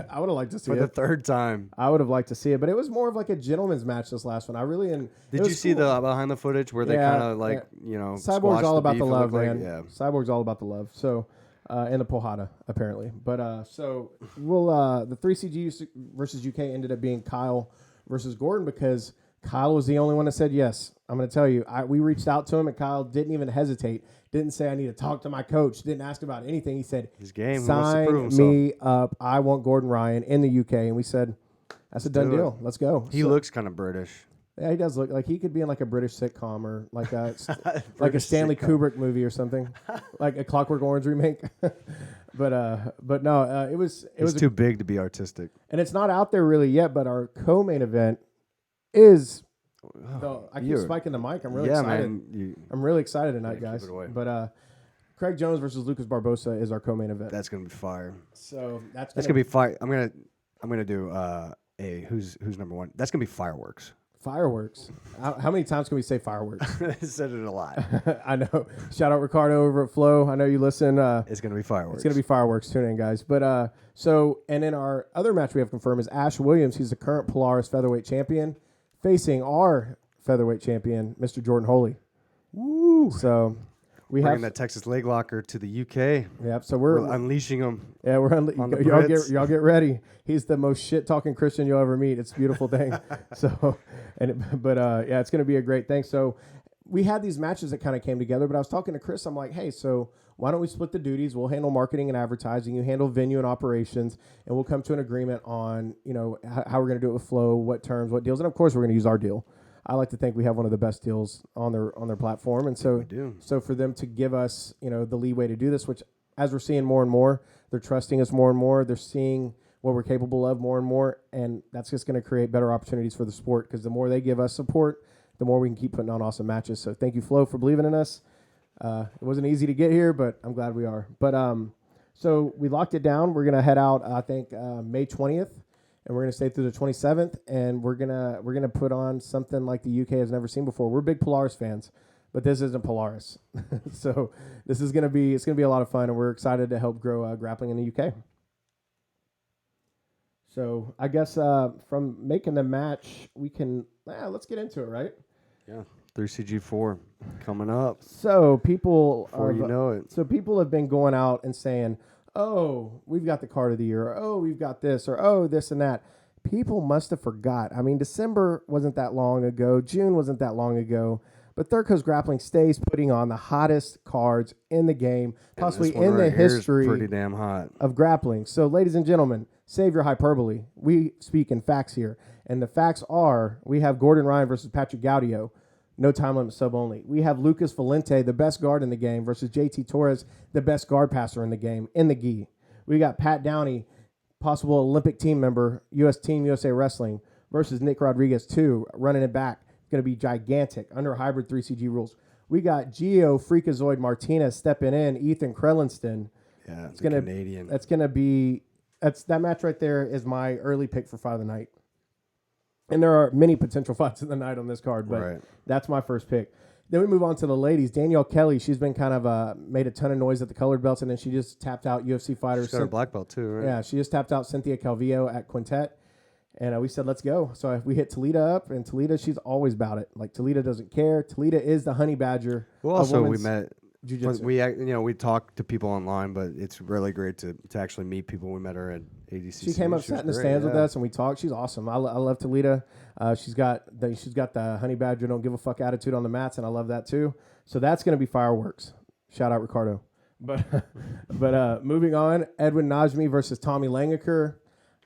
I would have liked to see For it. the third time. I would have liked to see it, but it was more of like a gentleman's match this last one. I really Did you see the behind the footage where they kind of like, Cyborg's all about the love, man. Yeah. Cyborg's all about the love. So, and the Pohada apparently. But so we'll the 3CG versus UK ended up being Kyle versus Gordon because Kyle was the only one that said yes. I'm going to tell you, we reached out to him and Kyle didn't even hesitate. Didn't say I need to talk to my coach. Didn't ask about anything. He said, his game. Sign me up. I want Gordon Ryan in the UK. And we said, that's a done deal. Let's go. He looks kind of British. Yeah, he does look like he could be in like a British sitcom or like a like a Stanley Kubrick movie or something, like a Clockwork Orange remake. but no, it was too big to be artistic, and it's not out there really yet. But our co-main event is. I keep spiking the mic. I'm really excited. Man, I'm really excited tonight, guys. Keep it away. But Craig Jones versus Lucas Barbosa is our co-main event. That's gonna be fire. So that's gonna be fire. I'm gonna do who's number one. That's gonna be fireworks. Fireworks. How many times can we say fireworks? I said it a lot. I know. Shout out Ricardo over at Flow. I know you listen. It's going to be fireworks. It's going to be fireworks. Tune in, guys. But and then our other match we have confirmed is Ash Williams. He's the current Polaris featherweight champion, facing our featherweight champion, Mr. Jordan Holy. Woo! So we bringing that Texas leg locker to the UK. Yep. So we're unleashing him. Yeah, y'all get ready. He's the most shit talking Christian you'll ever meet. It's a beautiful thing. So, yeah, it's gonna be a great thing. So, we had these matches that kind of came together. But I was talking to Chris. I'm like, hey, so why don't we split the duties? We'll handle marketing and advertising. You handle venue and operations, and we'll come to an agreement on how we're gonna do it with Flow, what terms, what deals, and of course we're gonna use our deal. I like to think we have one of the best deals on their platform, and so we do. So for them to give us the leeway to do this, which as we're seeing more and more, they're trusting us more and more. They're seeing what we're capable of more and more, and that's just going to create better opportunities for the sport because the more they give us support, the more we can keep putting on awesome matches. So thank you, Flo, for believing in us. It wasn't easy to get here, but I'm glad we are. But so we locked it down. We're going to head out, I think, May 20th. And we're gonna stay through the 27th, and we're gonna put on something like the UK has never seen before. We're big Polaris fans, but this isn't Polaris, so it's gonna be a lot of fun, and we're excited to help grow grappling in the UK. So I guess from making the match, we can let's get into it, right? Yeah, 3CG4 coming up. So people So people have been going out and saying, oh, we've got the card of the year, or oh, we've got this, or oh, this and that. People must have forgot. I mean, December wasn't that long ago. June wasn't that long ago. But Third Coast Grappling stays putting on the hottest cards in the game, possibly in the history pretty damn hot of grappling. So, ladies and gentlemen, save your hyperbole. We speak in facts here. And the facts are we have Gordon Ryan versus Patrick Gaudio. No time limit sub only. We have Lucas Valente, the best guard in the game, versus JT Torres, the best guard passer in the game, in the gi. We got Pat Downey, possible Olympic team member, Team USA Wrestling, versus Nick Rodriguez, too, running it back. It's going to be gigantic under hybrid 3CG rules. We got Gio Freakazoid Martinez stepping in, Ethan Krellinston. Yeah, it's Canadian. That match right there is my early pick for fight of the night. And there are many potential fights of the night on this card, but That's my first pick. Then we move on to the ladies. Danielle Kelly, she's been kind of made a ton of noise at the colored belts, and then she just tapped out UFC fighters. She's got a black belt too, right? Yeah, she just tapped out Cynthia Calvillo at Quintet, and we said, let's go. So we hit Toledo up, and Toledo, she's always about it. Like, Toledo doesn't care. Toledo is the honey badger. Well, also, we met jiu-jitsu. We talk to people online, but it's really great to actually meet people. We met her at ADCC. She came up, sat in the stands with us, and we talked. She's awesome. I love Toledo. She's got the honey badger don't give a fuck attitude on the mats, and I love that too. So that's going to be fireworks. Shout out Ricardo. But moving on, Edwin Najmi versus Tommy Langaker.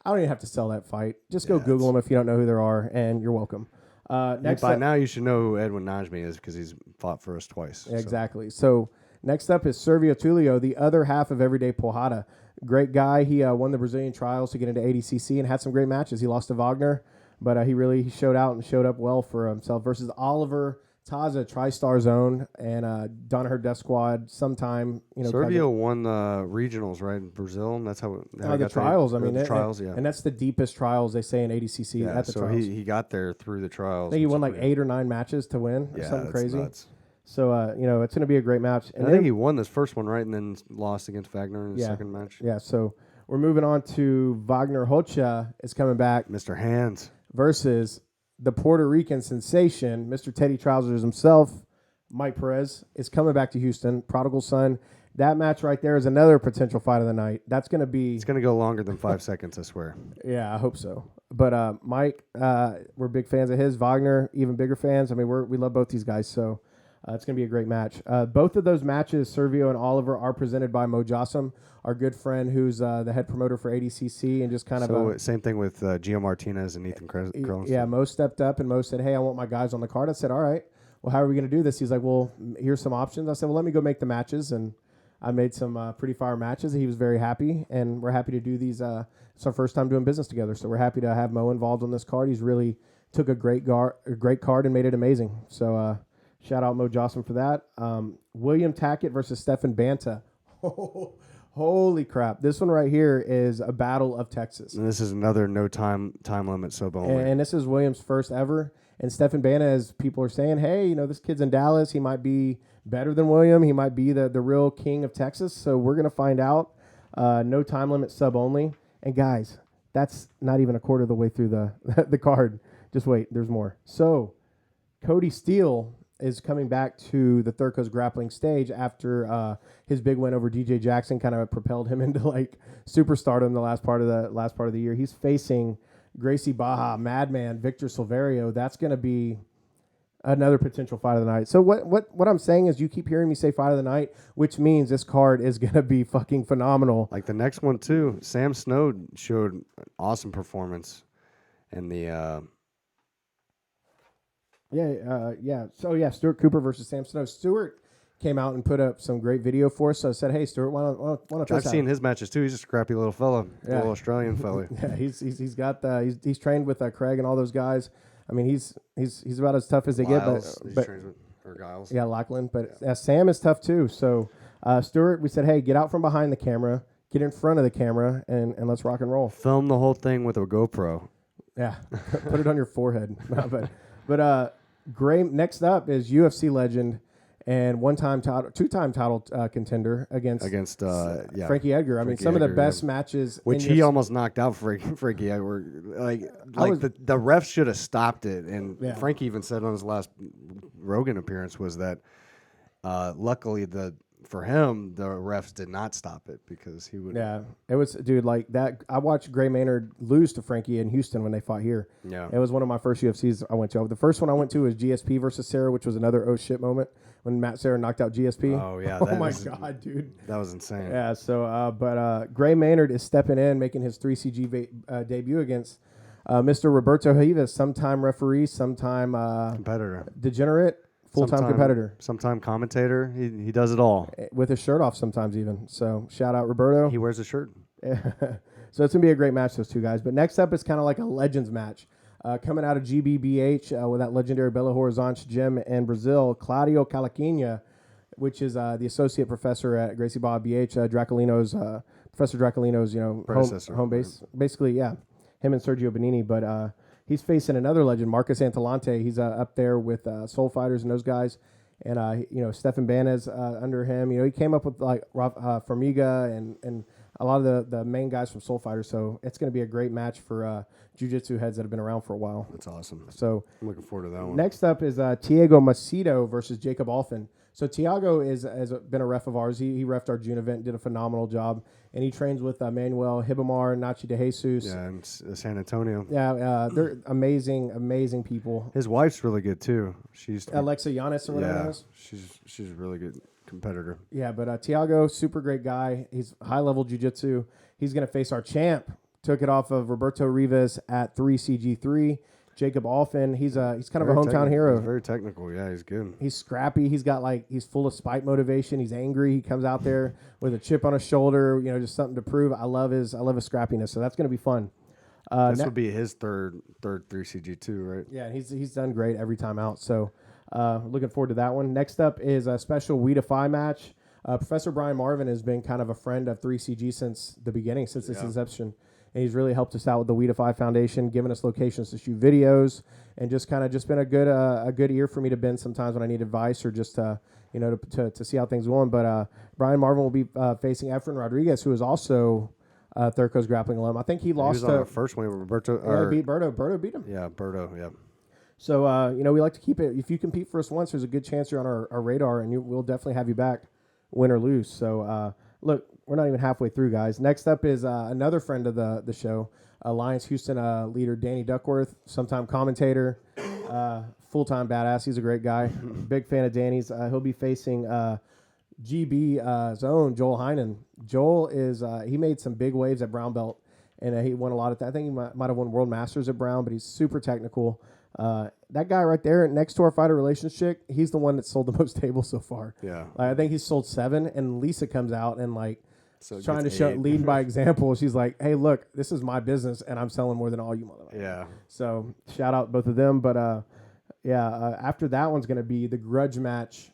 I don't even have to sell that fight. Just go Google them if you don't know who they are, and you're welcome. Now you should know who Edwin Najmi is because he's fought for us twice. Exactly. So next up is Servio Tulio, the other half of Everyday Pohada. Great guy. He won the Brazilian trials to get into ADCC and had some great matches. He lost to Wagner, but he really showed out and showed up well for himself versus Oliver Taza, TriStar Zone, and Danaher Death Squad sometime. Servio won the regionals, right, in Brazil, and that's how the trials. The trials, yeah. And that's the deepest trials, they say, in ADCC at the trials. He got there through the trials. I think he won like 8 or 9 matches to win or something crazy. Nuts. So, it's going to be a great match. And I think he won this first one, right, and then lost against Wagner in the second match. Yeah, so We're moving on to Wagner Hocha is coming back Mr. Hands. versus the Puerto Rican sensation, Mr. Teddy Trousers himself, Mike Perez, is coming back to Houston. Prodigal son. That match right there is another potential fight of the night. That's going to be... It's going to go longer than 5 seconds, I swear. Yeah, I hope so. But Mike, we're big fans of his. Wagner, even bigger fans. I mean, we love both these guys, so it's going to be a great match. Both of those matches, Servio and Oliver, are presented by Mo Jossam, our good friend who's the head promoter for ADCC, and just kind of... same thing with Gio Martinez and Ethan Krell. Yeah, Mo stepped up, and Mo said, hey, I want my guys on the card. I said, all right, well, how are we going to do this? He's like, well, here's some options. I said, well, let me go make the matches, and I made some pretty fire matches. He was very happy, and we're happy to do these. It's our first time doing business together, so we're happy to have Mo involved on this card. He's really took a great card and made it amazing. So shout out Mo Jossam for that. William Tackett versus Stefan Banta. Holy crap. This one right here is a battle of Texas. And this is another no time limit sub only. And this is William's first ever. And Stefan Banta, as people are saying, hey, this kid's in Dallas. He might be better than William. He might be the real king of Texas. So we're going to find out. No time limit sub only. And guys, that's not even a quarter of the way through the card. Just wait. There's more. So Cody Steele is coming back to the Third Coast Grappling stage after his big win over DJ Jackson kind of propelled him into like superstardom the last part of the year. He's facing Gracie Baja, Madman, Victor Silverio. That's going to be another potential fight of the night. So what I'm saying is you keep hearing me say fight of the night, which means this card is going to be fucking phenomenal. Like the next one too. Sam Snow showed an awesome performance in the So Stuart Cooper versus Sam Snow. Stuart came out and put up some great video for us. So I said, hey, Stuart, why don't I've seen his matches too. He's just a scrappy little fella, little Australian fella. Yeah, he's got he's trained with Craig and all those guys. I mean, he's about as tough as they Lyles, get. but trains with Giles. Yeah, Lachlan. But Sam is tough too. So Stuart, we said, hey, get out from behind the camera, get in front of the camera, and let's rock and roll. Film the whole thing with a GoPro. Yeah, put it on your forehead. But Gray. Next up is UFC legend and two-time title contender against Frankie Edgar. I mean, some of the best matches. Which he almost knocked out Frankie Edgar. The refs should have stopped it. And Frankie even said on his last Rogan appearance was that luckily for him, the refs did not stop it because he would. Yeah, it was, dude, like that. I watched Gray Maynard lose to Frankie in Houston when they fought here. Yeah. It was one of my first UFCs I went to. The first one I went to was GSP versus Sarah, which was another oh shit moment when Matt Sarah knocked out GSP. Oh, yeah. Oh, my God, dude. That was insane. Yeah, so, but Gray Maynard is stepping in, making his 3CG debut against Mr. Roberto Rivas, sometime referee, sometime competitor. Degenerate. Full-time competitor. Sometime commentator. He does it all. With his shirt off sometimes even. So shout out Roberto. He wears a shirt. So it's going to be a great match, those two guys. But next up is kind of like a legends match. Coming out of GBBH with that legendary Belo Horizonte gym in Brazil, Claudio Calaquinha, which is the associate professor at Gracie Barra BH, Draculino's, Professor Draculino's, home base. Basically, yeah, him and Sergio Bonini. But he's facing another legend, Marcus Antelante. He's up there with Soul Fighters and those guys. And, Stefan Banez under him. He came up with like Formiga and a lot of the main guys from Soul Fighters. So it's going to be a great match for jiu-jitsu heads that have been around for a while. That's awesome. So I'm looking forward to that one. Next up is Tiago Macedo versus Jacob Alfin. So Tiago has been a ref of ours. He refed our June event, did a phenomenal job. And he trains with Manuel Hibamar, Nachi De Jesus. Yeah, in San Antonio. Yeah, they're amazing people. His wife's really good, too. She's Alexa Yanis or whatever it is. She's a really good competitor. Yeah, but Tiago, super great guy. He's high-level jiu-jitsu. He's going to face our champ. Took it off of Roberto Rivas at 3CG3. Jacob Alfin, he's kind of a hometown hero. He's very technical. Yeah, he's good. He's scrappy. He's full of spite motivation. He's angry. He comes out there with a chip on his shoulder, just something to prove. I love his scrappiness. So that's going to be fun. This would be his third 3CG2, right? Yeah, he's done great every time out. So looking forward to that one. Next up is a special We Defy match. Professor Brian Marvin has been kind of a friend of 3CG since the beginning, since its inception. And he's really helped us out with the We Defy Foundation, giving us locations to shoot videos, and just been a good ear for me to bend sometimes when I need advice or just to see how things are going. But Brian Marvin will be facing Efren Rodriguez, who is also Third Coast Grappling alum. I think he He lost was on to our first one. Roberto. beat Berto. Berto beat him. Yeah, Berto. Yeah. So, we like to keep it. If you compete for us once, there's a good chance you're on our radar, and we'll definitely have you back, win or lose. So, look, we're not even halfway through, guys. Next up is another friend of the show, Alliance Houston leader Danny Duckworth, sometime commentator, full-time badass. He's a great guy. Big fan of Danny's. He'll be facing GB's own Joel Heinen. Joel is he made some big waves at brown belt, and he won a lot of that. I think he might have won World Masters at brown, but he's super technical. That guy right there next to our fighter relations chick, he's the one that sold the most tables so far. Yeah. I think he's sold 7, and Lisa comes out and trying to show lead by example. She's like, hey, look, this is my business, and I'm selling more than all you motherfuckers. Yeah. So shout out both of them. But after that one's going to be the grudge match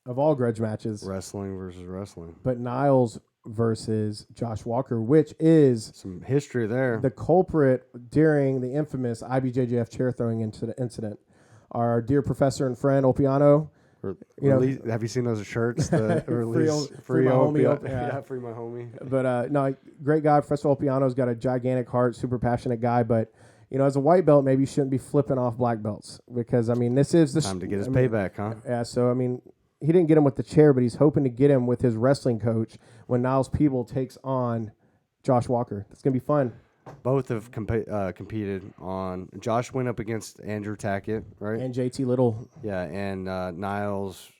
of all grudge matches. Wrestling versus wrestling. But Niles versus Josh Walker, which is some history there. The culprit during the infamous IBJJF chair throwing incident. Our dear professor and friend Opiano. Have you seen those shirts? The free my homie. Yeah, free my homie. But no, great guy. Professor Opiano's got a gigantic heart, super passionate guy. But as a white belt, maybe you shouldn't be flipping off black belts because this is the time to get his payback, huh? Yeah. So he didn't get him with the chair, but he's hoping to get him with his wrestling coach when Niles Peeble takes on Josh Walker. That's gonna be fun. Both have competed on. Josh went up against Andrew Tackett, right? And JT Little. Yeah, and Niles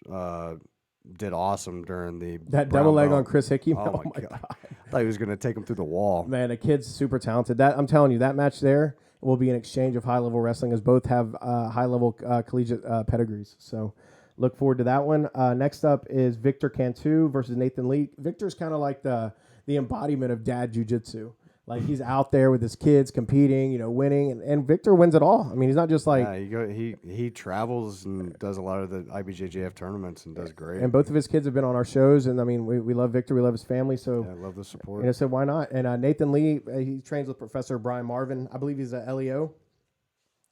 did awesome during that double leg on Chris Hickey. Oh my God. I thought he was going to take him through the wall. Man, the kid's super talented. I'm telling you, that match there will be an exchange of high-level wrestling as both have high-level collegiate pedigrees. So look forward to that one. Next up is Victor Cantu versus Nathan Lee. Victor's kind of like the embodiment of dad jiu-jitsu. Like he's out there with his kids competing, winning, and Victor wins it all. He's not just like he travels and does a lot of the IBJJF tournaments and does great. And both of his kids have been on our shows, and we love Victor, we love his family, so I love the support. So why not? And Nathan Lee, he trains with Professor Brian Marvin. I believe he's a LEO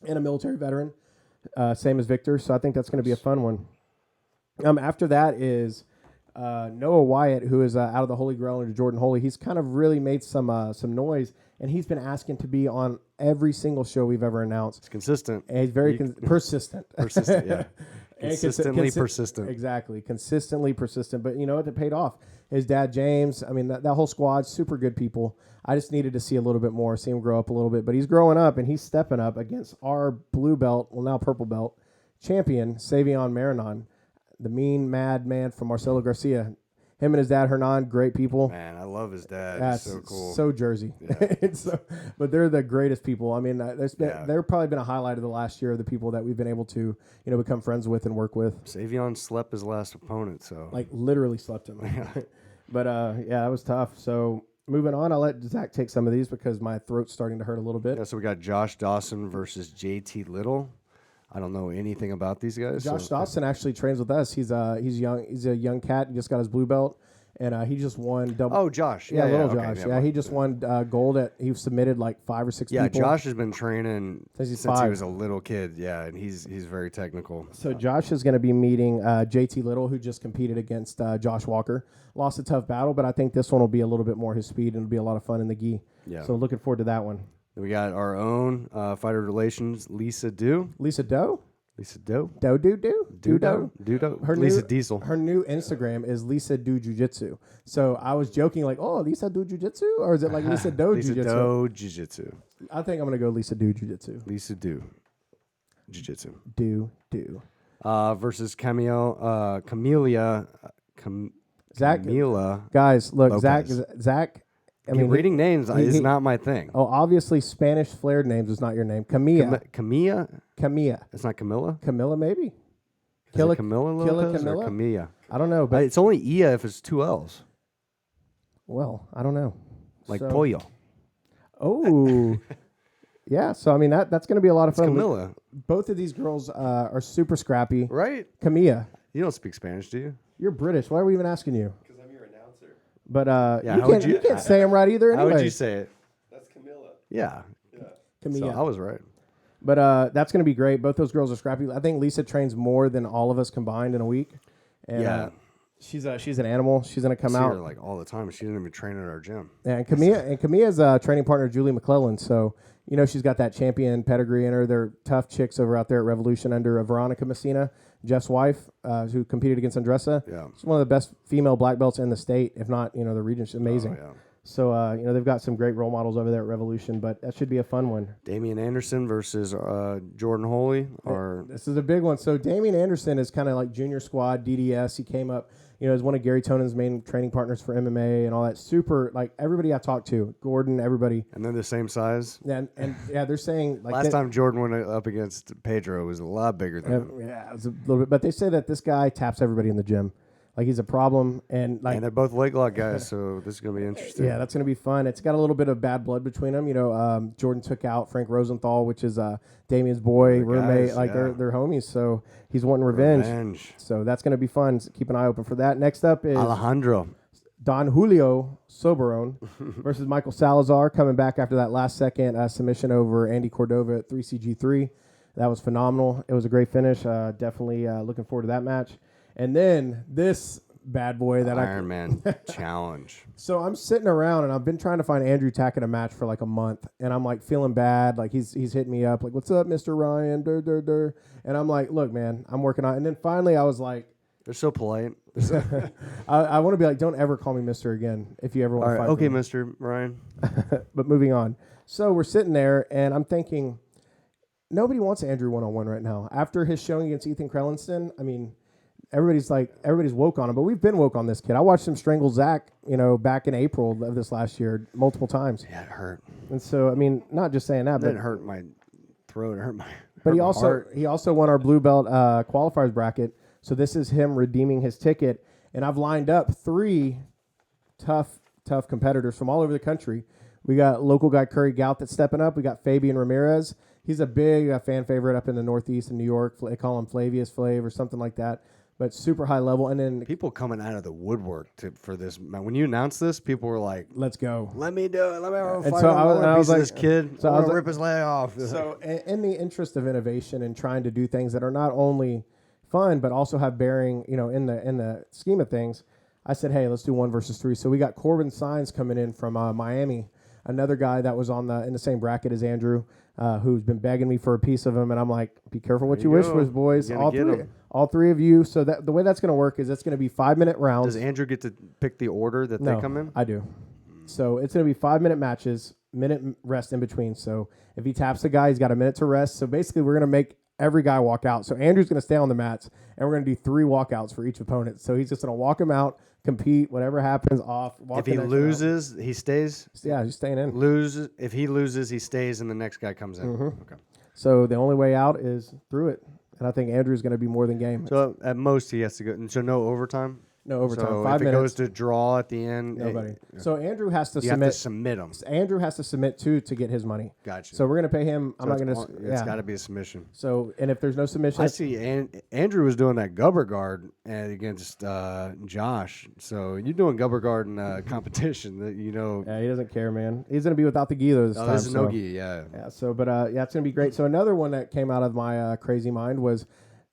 and a military veteran, same as Victor. So I think that's going to be a fun one. After that is Noah Wyatt, who is out of the Holy Grail into Jordan Holy. He's kind of really made some noise, and he's been asking to be on every single show we've ever announced. It's consistent. And he's very persistent. Persistent, yeah. Consistently persistent. Exactly. Consistently persistent. But it paid off. His dad, James, that whole squad, super good people. I just needed to see a little bit more, see him grow up a little bit. But he's growing up, and he's stepping up against our blue belt, well, now purple belt, champion, Savion Marinon. The mean, mad man from Marcelo Garcia. Him and his dad, Hernan, great people. Man, I love his dad. That's He's so cool. So Jersey. Yeah. But they're the greatest people. They're probably been a highlight of the last year of the people that we've been able to, become friends with and work with. Savion slept his last opponent, so. Literally slept him. But, that was tough. So, moving on, I'll let Zach take some of these because my throat's starting to hurt a little bit. Yeah, so we got Josh Dawson versus JT Little. I don't know anything about these guys. Josh Dawson actually trains with us. He's young. He's a young cat. He just got his blue belt, and he just won double. Oh, Josh. Little Josh. Okay, he just won gold at. He submitted like 5 or 6 people. Yeah, Josh has been training since he 5. was a little kid. Yeah, and he's very technical. So Josh is going to be meeting JT Little, who just competed against Josh Walker. Lost a tough battle, but I think this one will be a little bit more his speed, and it'll be a lot of fun in the gi. Yeah. So looking forward to that one. We got our own fighter relations, Lisa Doe. Lisa Doe? Lisa Doe? Dudo? Lisa Diesel. Her new Instagram is Lisa Do Jiu-Jitsu. So I was joking like, oh, Lisa Do Jiu-Jitsu? Or is it like Lisa Do Jiu-Jitsu? Lisa Do Jiu-Jitsu. I think I'm going to go Lisa Do Jiu-Jitsu. Lisa Do Jiu-Jitsu. Do. Versus Camelia. Zach. Camila. Guys, look, Lopez. Zach. Reading names is not my thing. Oh, obviously Spanish flared names is not your name. Camilla. Camilla? It's not Camilla? Camilla, maybe. Camilla Lopez or Camilla? I don't know. But it's only Ia if it's 2 L's. Well, I don't know. Like pollo. Oh. Yeah, so that's going to be a lot of fun. Camilla. Both of these girls are super scrappy. Right? Camilla. You don't speak Spanish, do you? You're British. Why are we even asking you? Because I'm your announcer. But you can't say them right either anyway. How would you say it? That's Camilla. Yeah. Camilla. So I was right. But that's going to be great. Both those girls are scrappy. I think Lisa trains more than all of us combined in a week. And, She's an animal. She's gonna come I see out her like all the time. She didn't even train at our gym. Yeah, and Camilla's training partner Julie McClellan. So she's got that champion pedigree in her. They're tough chicks over out there at Revolution under Veronica Messina, Jeff's wife, who competed against Andressa. Yeah. She's one of the best female black belts in the state, if not the region. She's amazing. Oh, yeah. So they've got some great role models over there at Revolution, but that should be a fun one. Damian Anderson versus Jordan Holy. This is a big one. So Damian Anderson is kind of like junior squad DDS. He came up, as one of Gary Tonon's main training partners for MMA and all that. Super, like everybody I talked to, Gordon, everybody. And they're the same size. And they're saying like last time Jordan went up against Pedro was a lot bigger than him. Yeah, it was a little bit. But they say that this guy taps everybody in the gym. Like he's a problem, and they're both leg lock guys, so this is gonna be interesting. Yeah, that's gonna be fun. It's got a little bit of bad blood between them. Jordan took out Frank Rosenthal, which is Damian's boy, roommate. They're homies, so he's wanting revenge. So that's gonna be fun. So keep an eye open for that. Next up is Alejandro Don Julio Soberón versus Michael Salazar, coming back after that last second submission over Andy Cordova at 3CG3. That was phenomenal. It was a great finish. Definitely looking forward to that match. And then this bad boy that Iron Man challenge. So I'm sitting around and I've been trying to find Andrew Tackett a match for like a month, and I'm like feeling bad. Like he's hitting me up like, "What's up, Mr. Ryan?" And I'm like, "Look, man, I'm working on it." And then finally I was like, they're so polite. I want to be like, "Don't ever call me Mr. again if you ever want to fight." Okay, me. Mr. Ryan. But moving on. So we're sitting there and I'm thinking, nobody wants Andrew one-on-one right now. After his showing against Ethan Krellinston, I mean, everybody's woke on him, but we've been woke on this kid. I watched him strangle Zach, back in April of this last year multiple times. Yeah, it hurt. And so, I mean, not just saying that, but it hurt my throat. It hurt my. But heart. he also won our blue belt qualifiers bracket. So this is him redeeming his ticket, and I've lined up 3 tough competitors from all over the country. We got local guy Curry Gout that's stepping up. We got Fabian Ramirez. He's a big fan favorite up in the Northeast in New York. They call him Flavius Flav or something like that. But super high level. And then people coming out of the woodwork for this. When you announced this, people were like, "Let's go! Let me do it! Let me have a fight! So I was like, this kid. So I want to rip his leg off." So, in the interest of innovation and trying to do things that are not only fun but also have bearing, in the scheme of things, I said, "Hey, let's do 1 versus 3." So we got Corbin Sines coming in from Miami, another guy that was in the same bracket as Andrew, who's been begging me for a piece of him, and I'm like, "Be careful what you wish for, boys." All three of you. So that the way that's going to work is it's going to be 5-minute rounds. Does Andrew get to pick the order that they come in? I do. So it's going to be 5-minute matches, minute rest in between. So if he taps the guy, he's got a minute to rest. So basically, we're going to make every guy walk out. So Andrew's going to stay on the mats, and we're going to do 3 walkouts for each opponent. So he's just going to walk him out, compete, whatever happens, off. If he loses, he stays? Yeah, he's staying in. If he loses, he stays, and the next guy comes in. Mm-hmm. Okay. So the only way out is through it. And I think Andrew's going to be more than game. So at most he has to go. So no overtime? No overtime. So 5 if minutes. It goes to draw at the end. Nobody. So Andrew has to you submit. have to submit him. Andrew has to submit to get his money. Gotcha. So we're going to pay him. I'm not going to. It's got to be a submission. So, and if there's no submission. I see Andrew was doing that Gubber guard against Josh. So you're doing Gubber guard in competition. Yeah, he doesn't care, man. He's going to be without the gi, though, this time. This is no gi, yeah. Yeah, so, but, it's going to be great. So another one that came out of my crazy mind was,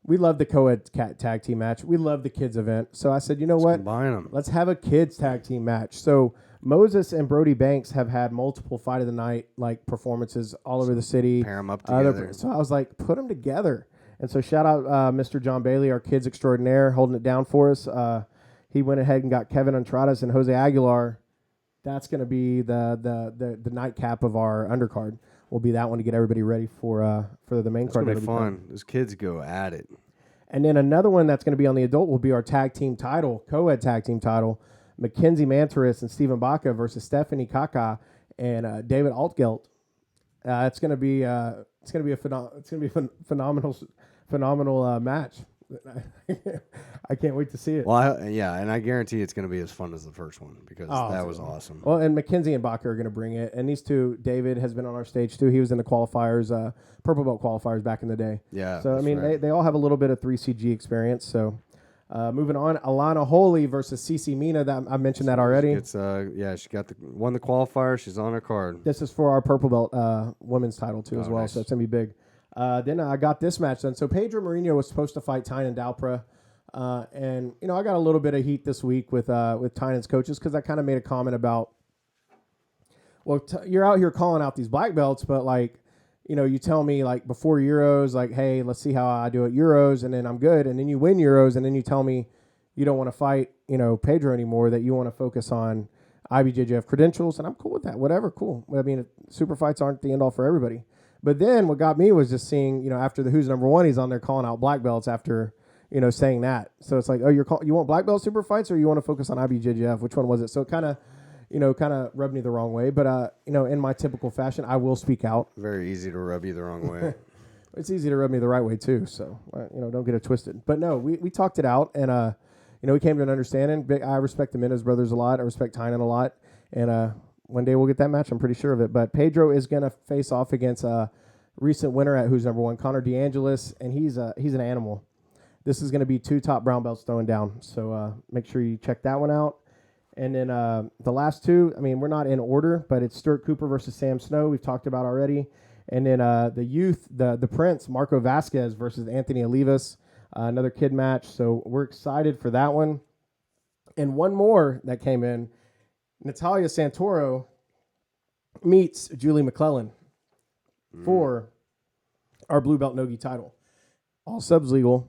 we love the co-ed tag team match. We love the kids event. So I said, what? Combine them. Let's have a kids tag team match. So Moses and Brody Banks have had multiple fight of the night performances all over the city. Pair them up together. So I was like, put them together. And so shout out Mr. John Bailey, our kids extraordinaire, holding it down for us. He went ahead and got Kevin Antradas and Jose Aguilar. That's going to be the nightcap of our undercard. Will be that one to get everybody ready for the main card. It's going to be fun. Those kids go at it. And then another one that's going to be on the adult will be our tag team title, co-ed tag team title, Mackenzie Mantaris and Stephen Baca versus Stephanie Kaka and David Altgelt. It's going to be a phenomenal match. I can't wait to see it. Well, and I guarantee it's going to be as fun as the first one because that was awesome. Well, and Mackenzie and Baca are going to bring it. And these two, David has been on our stage too. He was in the qualifiers, purple belt qualifiers back in the day. Yeah. So, I mean, they all have a little bit of 3CG experience. So, moving on, Alana Holy versus Cece Mina. I mentioned that already. She won the qualifier. She's on her card. This is for our purple belt women's title too as well. Nice. So it's going to be big. Then I got this match done. So Pedro Mourinho was supposed to fight Tynan Dalpra And I got a little bit of heat this week with Tynan's coaches because I kind of made a comment about, well, you're out here calling out these black belts, but like, you tell me like before Euros, like, hey, let's see how I do at Euros, and then I'm good, and then you win Euros, and then you tell me you don't want to fight, Pedro anymore, that you want to focus on IBJJF credentials, and I'm cool with that. Whatever, cool. I mean, super fights aren't the end all for everybody. But then what got me was just seeing, after the Who's Number One, he's on there calling out black belts after, saying that. So it's like, oh, you want black belt super fights, or you want to focus on IBJJF? Which one was it? So it kind of rubbed me the wrong way. But, in my typical fashion, I will speak out. Very easy to rub you the wrong way. It's easy to rub me the right way, too. So, don't get it twisted. But, no, we talked it out, and, we came to an understanding. I respect the Mendes brothers a lot. I respect Tynan a lot. And one day we'll get that match. I'm pretty sure of it. But Pedro is going to face off against a recent winner at Who's Number One, Connor DeAngelis, and he's an animal. This is going to be 2 top brown belts throwing down. So make sure you check that one out. And then the last 2, I mean, we're not in order, but it's Stuart Cooper versus Sam Snow. We've talked about already. And then the youth, the Prince, Marco Vasquez versus Anthony Olivas. Another kid match, so we're excited for that one. And one more that came in, Natalia Santoro meets Julie McClellan for our blue belt no-gi title. All subs legal.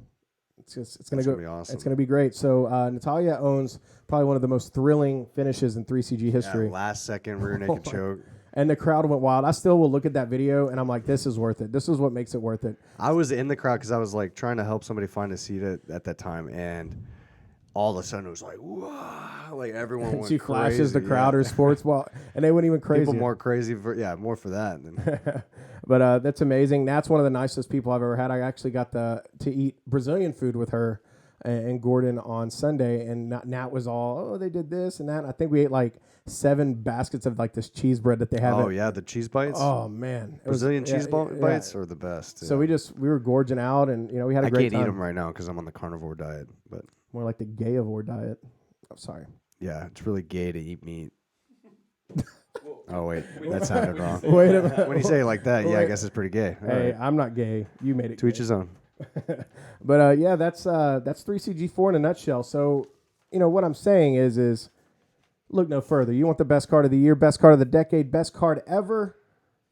It's gonna be awesome. It's gonna be great. So Natalia owns probably one of the most thrilling finishes in 3CG history. Yeah, last second rear naked choke. And the crowd went wild. I still will look at that video, and I'm like, this is worth it. This is what makes it worth it. I was in the crowd because I was like trying to help somebody find a seat at that time, and all of a sudden it was like, whoa, like everyone went she crazy. Flashes the crowd or sports ball, and they went even crazy. People more crazy more for that. Than But that's amazing. That's one of the nicest people I've ever had. I actually got to eat Brazilian food with her and Gordon on Sunday, and Nat was all, they did this and that. I think we ate like 7 baskets of like this cheese bread that they have. Oh yeah, the cheese bites. Oh man, Brazilian cheese bites are the best. So we were gorging out, and we had a great time. I can't eat them right now because I'm on the carnivore diet, but more like the gayivore diet. I'm sorry. Yeah, it's really gay to eat meat. Oh wait, that sounded wrong. Wait a minute. When you say it like that, I guess it's pretty gay. Hey, I'm not gay. You made it. To each his own. But yeah, that's 3CG4 in a nutshell. So, what I'm saying is look no further. You want the best card of the year, best card of the decade, best card ever?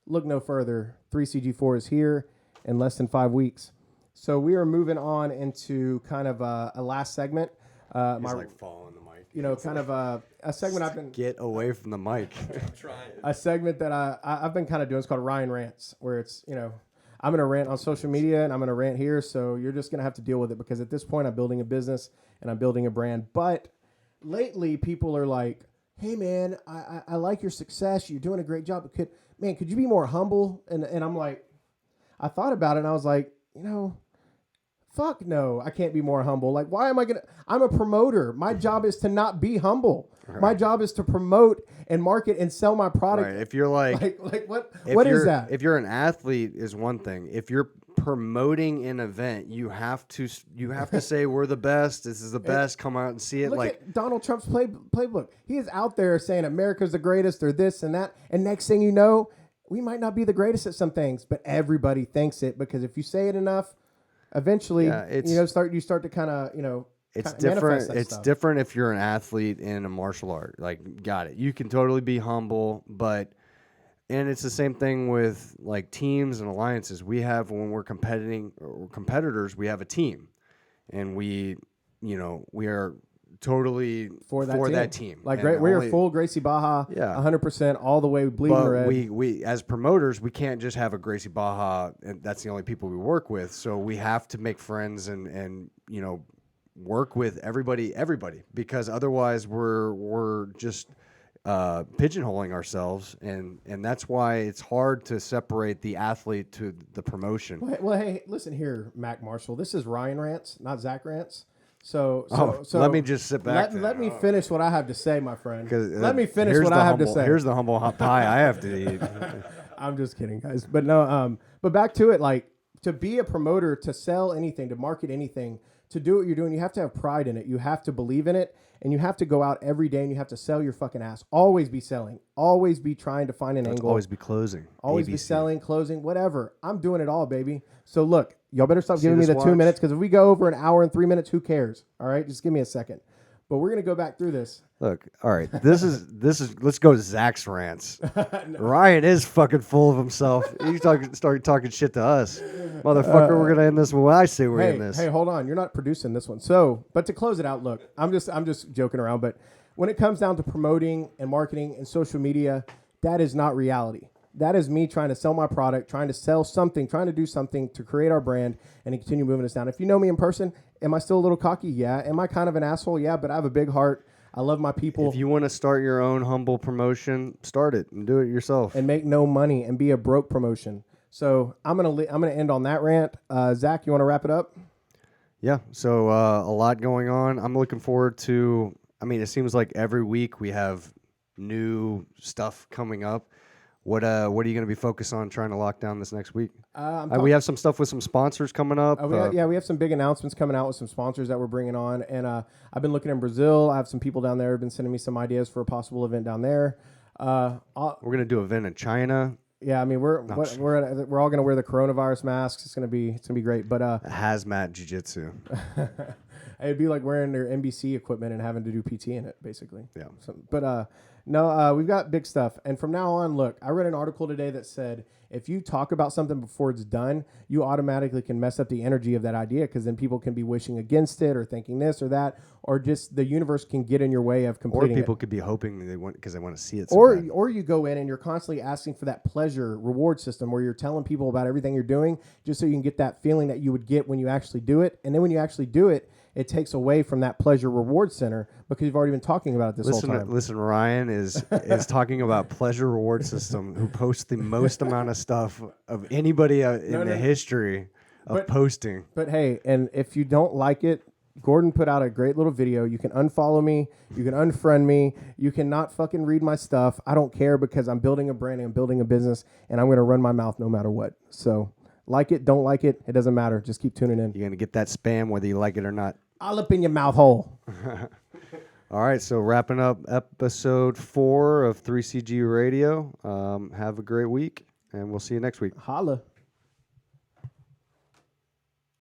Look no further. 3CG4 is here in less than 5 weeks. So we are moving on into kind of a last segment. He's like following the mic. Kind of a segment I've been... Get away from the mic. I'm trying. A segment that I've been kind of doing. It's called Ryan Rants, where it's, I'm going to rant on social media and I'm going to rant here. So you're just going to have to deal with it because at this point I'm building a business and I'm building a brand. But lately people are like, hey man, I like your success. You're doing a great job. But could you be more humble? And I'm like, I thought about it and I was like, fuck no, I can't be more humble. Like, why am I going to? I'm a promoter. My job is to not be humble. Right. My job is to promote and market and sell my product. Right. If you're like what is that? If you're an athlete is one thing. If you're promoting an event, you have to say we're the best. This is the best. Come out and see it. Look at Donald Trump's playbook. He is out there saying America's the greatest or this and that. And next thing you know, we might not be the greatest at some things, but everybody thinks it because if you say it enough, eventually, you start to kind of, it's different. It's different if you're an athlete in a martial art. Like, got it. You can totally be humble, and it's the same thing with like teams and alliances. We have when we're competing or competitors, we have a team, and we are totally for that team. Like we are full Gracie Baja, 100% all the way bleeding red. We as promoters, we can't just have a Gracie Baja and that's the only people we work with. So we have to make friends and work with everybody because otherwise we're just pigeonholing ourselves and that's why it's hard to separate the athlete to the promotion. Well, hey, listen here, Mac Marshall. This is Ryan Rants, not Zach Rants. So let me just sit back. Let me finish what I have to say, my friend. Let me finish what I have to say. Here's the humble pie I have to eat. I'm just kidding, guys. But no, but back to it. Like to be a promoter, to sell anything, to market anything, to do what you're doing, you have to have pride in it. You have to believe in it, and you have to go out every day and you have to sell your fucking ass. Always be selling. Always be trying to find an angle. Always be closing. Always be ABC. selling, closing, whatever. I'm doing it all, baby. So look, y'all better stop See giving me this the 2 watch? minutes, because if we go over an hour and 3 minutes, who cares? All right, just give me a second. But we're gonna go back through this. Look, all right. This is. Let's go to Zach's rants. Ryan is fucking full of himself. He started talking shit to us, motherfucker. We're gonna end this when I say we're in this. Hey, hold on. You're not producing this one. So, but to close it out, look, I'm just joking around. But when it comes down to promoting and marketing and social media, that is not reality. That is me trying to sell my product, trying to sell something, trying to do something to create our brand and to continue moving us down. If you know me in person, am I still a little cocky? Yeah. Am I kind of an asshole? Yeah, but I have a big heart. I love my people. If you want to start your own humble promotion, start it and do it yourself. And make no money and be a broke promotion. So I'm gonna end on that rant. Zach, you want to wrap it up? Yeah. So a lot going on. I'm looking forward to. I mean, it seems like every week we have new stuff coming up. What are you going to be focused on trying to lock down this next week? We have some stuff with some sponsors coming up. We have some big announcements coming out with some sponsors that we're bringing on. And I've been looking in Brazil. I have some people down there who have been sending me some ideas for a possible event down there. We're going to do an event in China. Yeah, I mean we're all going to wear the coronavirus masks. It's going to be great. But hazmat jiu-jitsu. It'd be like wearing their NBC equipment and having to do PT in it, basically. Yeah. No, we've got big stuff. And from now on, look, I read an article today that said if you talk about something before it's done, you automatically can mess up the energy of that idea, because then people can be wishing against it or thinking this or that, or just the universe can get in your way of completing it. Or people could be hoping because they want to see it. Or you go in and you're constantly asking for that pleasure reward system where you're telling people about everything you're doing just so you can get that feeling that you would get when you actually do it. And then when you actually do it, it takes away from that pleasure reward center because you've already been talking about it this whole time. Listen, Ryan is talking about pleasure reward system, who posts the most amount of stuff of anybody in the history of posting. But hey, and if you don't like it, Gordon put out a great little video. You can unfollow me. You can unfriend me. You cannot fucking read my stuff. I don't care, because I'm building a brand and I'm building a business, and I'm going to run my mouth no matter what. So like it, don't like it, it doesn't matter. Just keep tuning in. You're going to get that spam whether you like it or not. I'll up in your mouth hole. All right, so wrapping up episode 4 of 3CG Radio. Have a great week, and we'll see you next week. Holla.